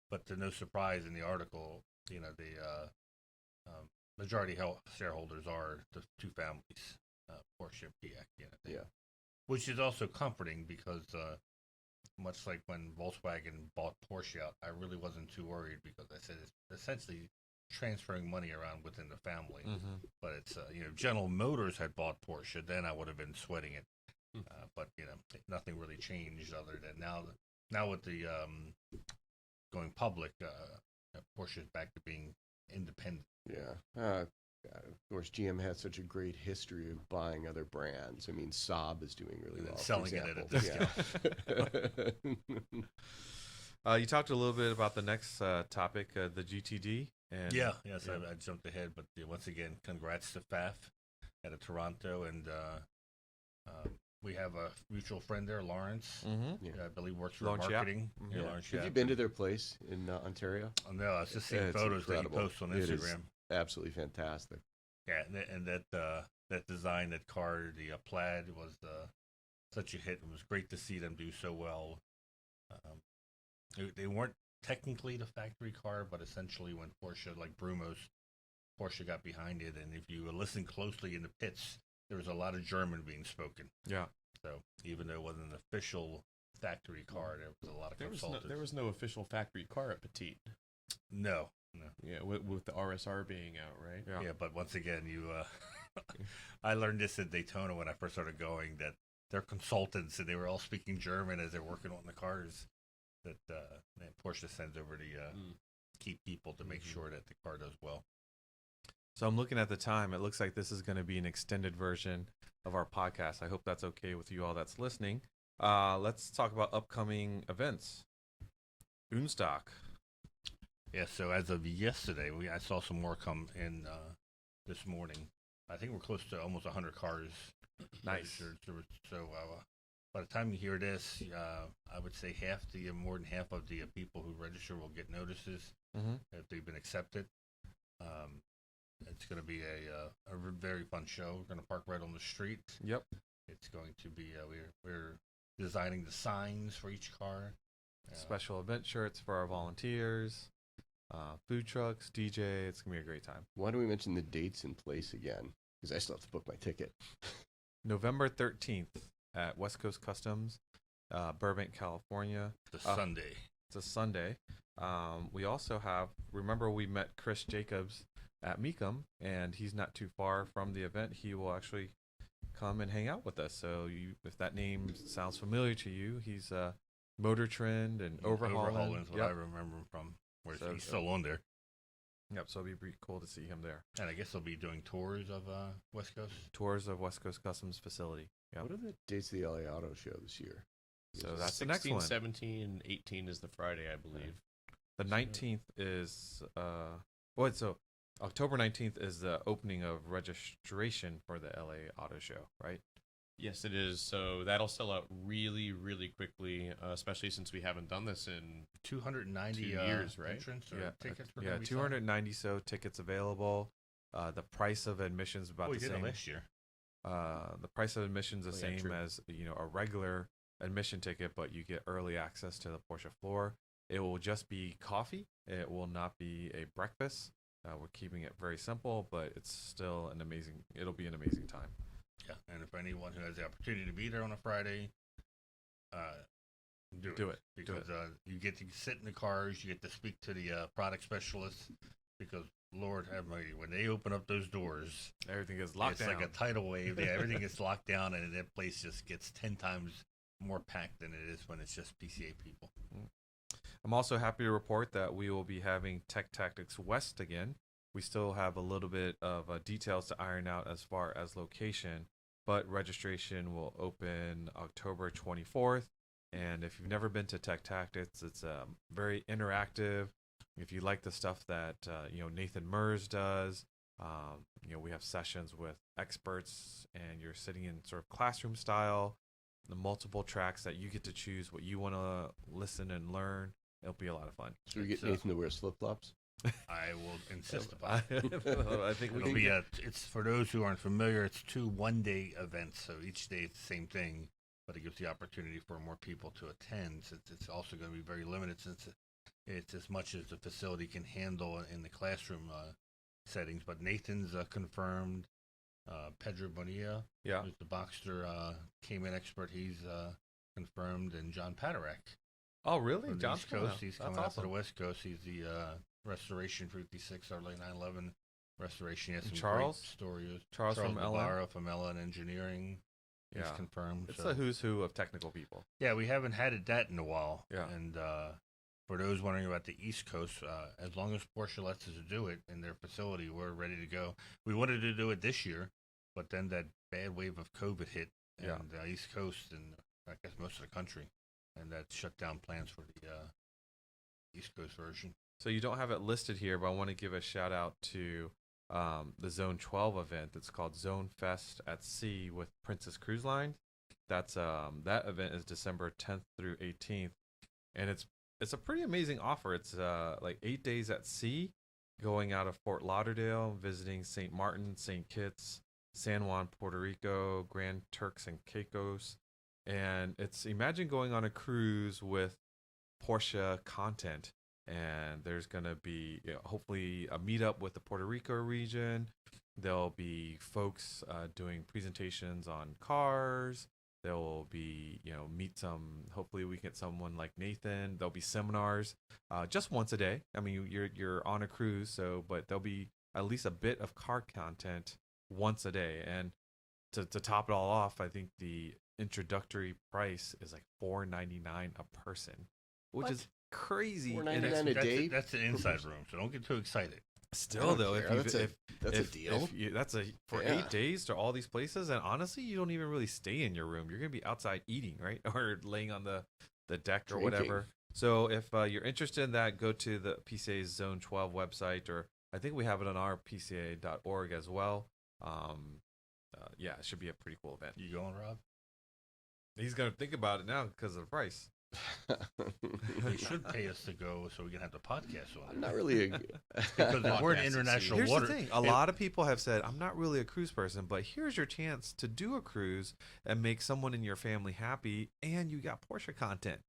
but to no surprise in the article, the majority shareholders are the two families, Porsche and PX. Yeah. Which is also comforting because much like when Volkswagen bought Porsche out, I really wasn't too worried because I said it's essentially transferring money around within the family. Mhm. But it's General Motors had bought Porsche, then I would have been sweating it. But nothing really changed other than now with the going public, Porsche is back to being independent. Yeah. Of course, GM has such a great history of buying other brands. I mean, Saab is doing really And well. selling for it at a example. Yeah. you talked a little bit about the next topic, the GTD. And Yes, I jumped ahead, but once again, congrats to Faf out of Toronto, and we have a mutual friend there, Lawrence. Mm-hmm. Yeah. I believe works for Lawrence Yap. marketing. Mhm. Yeah, Yeah. Lawrence Have you Yap. been to their place in Ontario? Oh, no, I was just seeing It's photos that incredible. he posts on It is Instagram. absolutely fantastic. Yeah, and that design, that car, the plaid was such a hit. It was great to see them do so well. They weren't technically the factory car, but essentially when Porsche, like Brumos, Porsche got behind it, and if you listen closely in the pits, there was a lot of German being spoken. Yeah. So even though it wasn't an official factory car, there was a lot of consultants. There was no official factory car at Petite. No. Yeah, with the RSR being out, right? Yeah. Yeah, but once again, I learned this at Daytona when I first started going, that they're consultants and they were all speaking German as they're working on the cars that Porsche sends over to key people to make sure that the car does well. So I'm looking at the time. It looks like this is going to be an extended version of our podcast. I hope that's okay with you all that's listening. Let's talk about upcoming events. Unstock. Yeah, so as of yesterday, I saw some more come in this morning. I think we're close to almost 100 cars Nice. registered. So by the time you hear this, I would say more than half of the people who register will get notices Mm-hmm. if they've been accepted. It's going to be a very fun show. We're going to park right on the street. Yep. It's going to be we're designing the signs for each car. Special event shirts for our volunteers. Food trucks, DJ. It's going to be a great time. Why don't we mention the dates and place again? Because I still have to book my ticket. November 13th at West Coast Customs, Burbank, California. The Sunday. It's a Sunday. We also have, remember we met Chris Jacobs at Meekum, and he's not too far from the event. He will actually come and hang out with us. So if that name sounds familiar to you, he's Motor Trend and Overhauling. Is what I remember him from. Where So- he's still on there. Yep, so it'll be pretty cool to see him there. And I guess they'll be doing tours of West Coast. Tours of West Coast Customs facility. Yep. What are the dates of the LA Auto Show this year? So that's the next 16, one. 17, and 18 is the Friday, I believe. The 19th is so October 19th is the opening of registration for the LA Auto Show, right? Yes, it is. So that'll sell out really, really quickly, especially since we haven't done this in 290 2 years, right? entrants or tickets. We're Yeah, gonna be selling? 290 so tickets available. The price of admission is about We the did it same. last year. The price of admission is the Oh, yeah, same true. as a regular admission ticket, but you get early access to the Porsche floor. It will just be coffee. It will not be a breakfast. We're keeping it very simple, but it's still it'll be an amazing time. Yeah, and if anyone who has the opportunity to be there on a Friday, Do it. because you get to sit in the cars, you get to speak to the product specialists. Because Lord have mercy, when they open up those doors, Everything is locked it's down. like a tidal wave. Everything gets locked down, and that place just gets 10 times more packed than it is when it's just PCA people. I'm also happy to report that we will be having Tech Tactics West again. We still have a little bit of details to iron out as far as location, but registration will open October 24th. And if you've never been to Tech Tactics, it's very interactive. If you like the stuff that Nathan Mers does, we have sessions with experts, and you're sitting in sort of classroom style, the multiple tracks that you get to choose what you want to listen and learn. It'll be a lot of fun. Should we get Nathan to wear flip flops? I will insist upon it. I think we It'll can be it's for those who aren't familiar. It's 2 one-day events, so each day it's the same thing, but it gives the opportunity for more people to attend. So it's also going to be very limited since it's as much as the facility can handle in the classroom settings. But Nathan's confirmed. Pedro Bonilla, who's the Boxster came in expert, he's confirmed, and John Paderak. Oh, really? From the John's East Coast. He's That's coming out to awesome. the West Coast. He's the restoration for 56, our late 9/11 restoration. He has some Charles? great stories. Charles from Navarro from Ellen Engineering. He's Yeah. confirmed. It's so. a who's who of technical people. Yeah, we haven't had that in a while. Yeah. And for those wondering about the East Coast, as long as Porsche lets us do it in their facility, we're ready to go. We wanted to do it this year, but then that bad wave of COVID hit, and the East Coast and I guess most of the country, and that shut down plans for the East Coast version. So you don't have it listed here, but I want to give a shout out to the Zone 12 event. It's called Zone Fest at Sea with Princess Cruise Line. That's that event is December 10th through 18th, and it's a pretty amazing offer. It's like 8 days at sea, going out of Fort Lauderdale, visiting St. Martin, St. Kitts, San Juan, Puerto Rico, Grand Turks and Caicos, and it's imagine going on a cruise with Porsche content. And there's going to be hopefully a meetup with the Puerto Rico region. There'll be folks doing presentations on cars. There will be, hopefully we get someone like Nathan. There'll be seminars just once a day. I mean, you're on a cruise, but there'll be at least a bit of car content once a day. And to top it all off, I think the introductory price is like $4.99 a person, which is crazy. $4.99 a day. That's an inside room, so don't get too excited. Still though, that's a deal. That's for 8 days to all these places, and honestly, you don't even really stay in your room. You're gonna be outside eating, right, or laying on the deck or whatever. So if you're interested in that, go to the PCA's Zone 12 website, or I think we have it on our PCA.org as well. It should be a pretty cool event. You going, Rob? He's gonna think about it now because of the price. They should pay us to go so we can have the podcast on. I'm not really because we're in international Here's water. the thing. A lot of people have said, I'm not really a cruise person, but here's your chance to do a cruise and make someone in your family happy, and you got Porsche content,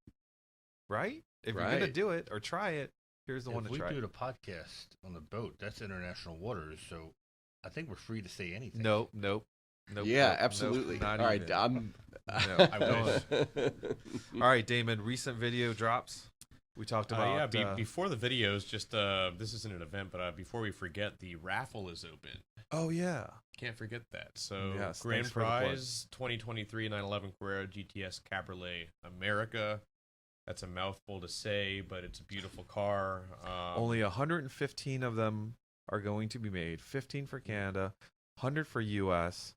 right? If you're going to do it or try it, here's the one to try. If we do the podcast on the boat, that's international waters, so I think we're free to say anything. Nope. Yeah, absolutely. Not all right, even. No, I wish. All right, Damon, recent video drops. We talked about before the videos, just this isn't an event, but before we forget, the raffle is open. Oh yeah, can't forget that. So yes, grand prize 2023 911 Carrera GTS Cabriolet America. That's a mouthful to say, but it's a beautiful car. Only 115 of them are going to be made. 15 for Canada, 100 for US.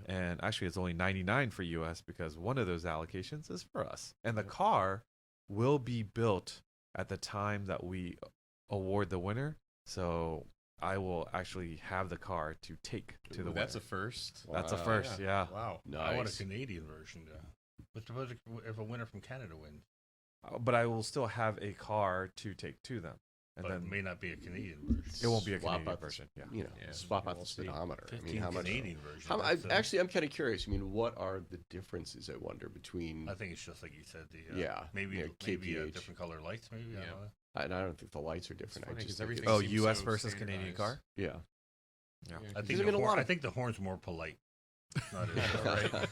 And actually, it's only 99 for US because one of those allocations is for us. And the car will be built at the time that we award the winner. So I will actually have the car to take to the winner. That's a first. Wow. That's a first, yeah. Wow. Nice. I want a Canadian version, though. But suppose if a winner from Canada wins. But I will still have a car to take to them. And but then it may not be a Canadian version. It won't be a Swap Canadian out the- version. Yeah. Swap out we'll the see. speedometer. I 15 mean, how much? Canadian version. I'm kind of curious. I mean, what are the differences? I wonder between. I think it's just like you said. Maybe KPH. different color lights. Maybe. Yeah. I don't know. And I don't think the lights are different. funny I 'cause just think everything it's- seems US so versus Canadian standardized. car? Yeah. Yeah. I There's been a lot I of- think the horn's more polite. Not as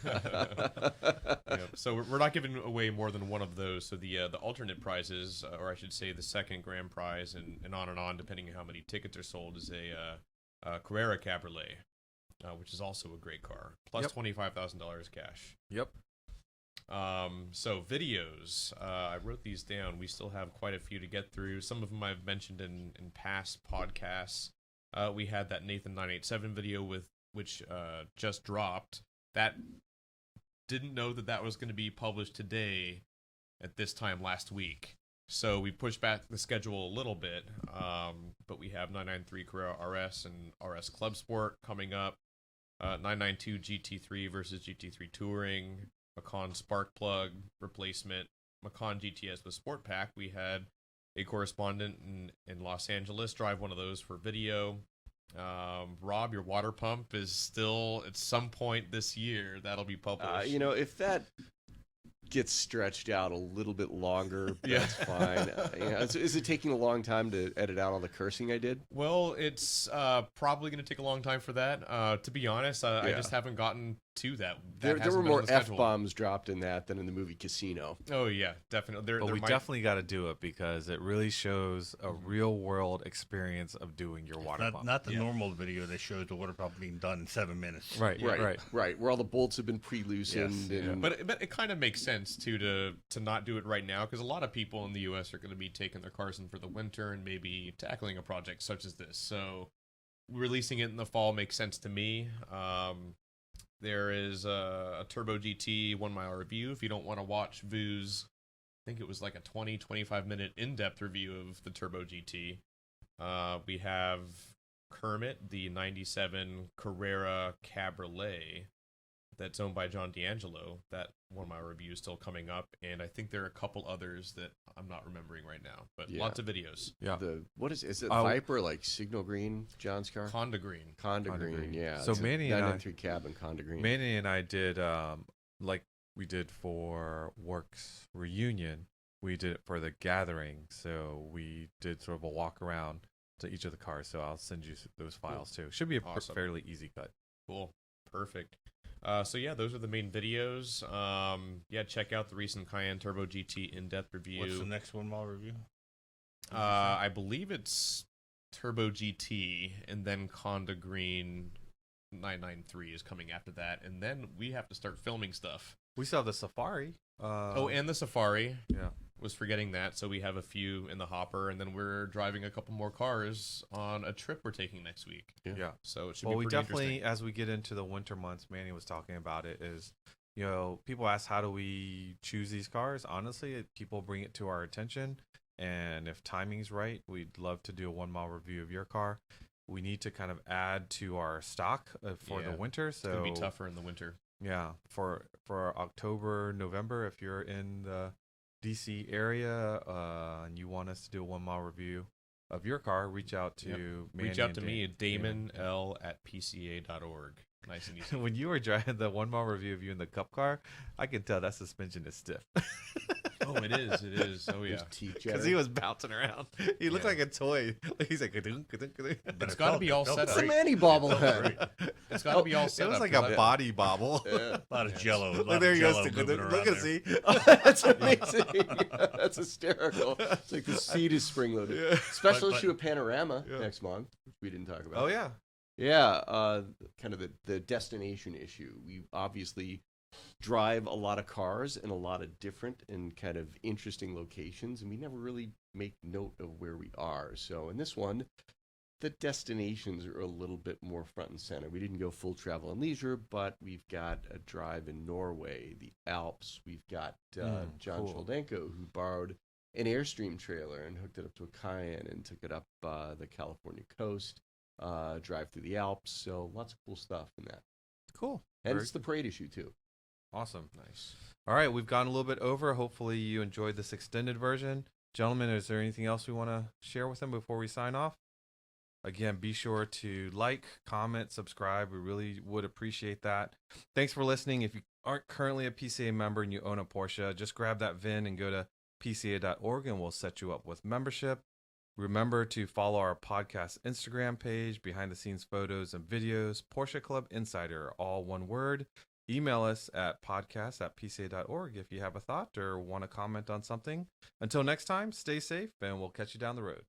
Yep. So we're not giving away more than one of those. So the alternate prizes, or I should say the second grand prize, and on, depending on how many tickets are sold, is a Carrera Cabriolet, which is also a great car, plus Yep. $25,000 cash. Yep. So videos, I wrote these down. We still have quite a few to get through. Some of them I've mentioned in past podcasts. We had that Nathan 987 video which just dropped. That didn't know that was going to be published today at this time last week. So we pushed back the schedule a little bit. But we have 993 Carrera RS and RS Club Sport coming up. 992 GT3 versus GT3 Touring. Macan Spark Plug replacement. Macan GTS with Sport Pack. We had a correspondent in Los Angeles drive one of those for video. Rob, your water pump is still at some point this year that'll be published. If that gets stretched out a little bit longer, Yeah. that's fine. Is it taking a long time to edit out all the cursing I did? Well, it's probably going to take a long time for that. To be honest, I just haven't gotten to that. There hasn't were been on more the schedule. F-bombs dropped in that than in the movie Casino. Oh yeah, definitely. But we definitely got to do it because it really shows a real world experience of doing your water pump. not the normal video that shows the water pump being done in 7 minutes. Right. Where all the bolts have been pre-loosened. Yes, and But it kind of makes sense too to not do it right now because a lot of people in the U.S. are going to be taking their cars in for the winter and maybe tackling a project such as this. So releasing it in the fall makes sense to me. There is a Turbo GT 1 mile review. If you don't want to watch Vu's, I think it was like a 20-25 minute in-depth review of the Turbo GT. We have Kermit, the 97 Carrera Cabriolet that's owned by John D'Angelo. That 1 mile review is still coming up, and I think there are a couple others that I'm not remembering right now, but lots of videos. Yeah. Is it Viper, like Signal Green, John's car? Conda Green. Conda Green, yeah. So It's a Manny and I- 993 cab and Conda Green. Manny and I did like we did for Works Reunion. We did it for the Gathering. So we did sort of a walk around to each of the cars. So I'll send you those files too. Should be a Awesome. fairly easy cut. Cool. Perfect. So yeah, those are the main videos. Check out the recent Cayenne Turbo GT in-depth review. What's the next 1 mile review? I believe it's Turbo GT, and then Conda Green 993 is coming after that, and then we have to start filming stuff. We saw the Safari. And the Safari. Yeah. Was forgetting that, so we have a few in the hopper, and then we're driving a couple more cars on a trip we're taking next week. Yeah. So it should Well, be we pretty definitely, interesting. as we get into the winter months, Manny was talking about it, is, people ask, how do we choose these cars? Honestly, people bring it to our attention, and if timing's right, we'd love to do a 1 mile review of your car. We need to kind of add to our stock for the Yeah. winter. So It's going to be tougher in the winter. Yeah, for October, November, if you're in the DC area and you want us to do a 1 mile review of your car, reach out to Manny. Reach out and to me at Damon. damonl@pca.org. Nice and easy. When you were driving the 1 mile review of you in the Cup car, I can tell that suspension is stiff. Oh, it is. It is. Oh, yeah. Because he was bouncing around. He looked like a toy. He's like, "Ka-dunk, ka-dunk, ka-dunk." It's got to be all set It's a up. Manny bobblehead. It's got to be all set It up. was like 'cause a body bobble. Yeah. A lot of jello. A lot Look, there of he goes. jello moving Look around at there. see. That's amazing. That's hysterical. It's like the seat is spring loaded. Yeah. Special But- issue of Panorama Yeah. next month, which we didn't talk about. Oh yeah. Yeah, kind of the destination issue. We obviously drive a lot of cars in a lot of different and kind of interesting locations, and we never really make note of where we are. So in this one, the destinations are a little bit more front and center. We didn't go full travel and leisure, but we've got a drive in Norway, the Alps. We've got John cool. Choldenko, who borrowed an Airstream trailer and hooked it up to a Cayenne and took it up the California coast. Drive through the Alps, so lots of cool stuff in that. Cool. And Very it's the parade issue, too. Awesome. Nice. All right, we've gone a little bit over. Hopefully you enjoyed this extended version. Gentlemen, is there anything else we want to share with them before we sign off? Again, be sure to like, comment, subscribe. We really would appreciate that. Thanks for listening. If you aren't currently a PCA member and you own a Porsche, just grab that VIN and go to pca.org and we'll set you up with membership. Remember to follow our podcast Instagram page, behind the scenes photos and videos, Porsche Club Insider, all one word. Email us at podcast@pca.org if you have a thought or want to comment on something. Until next time, stay safe and we'll catch you down the road.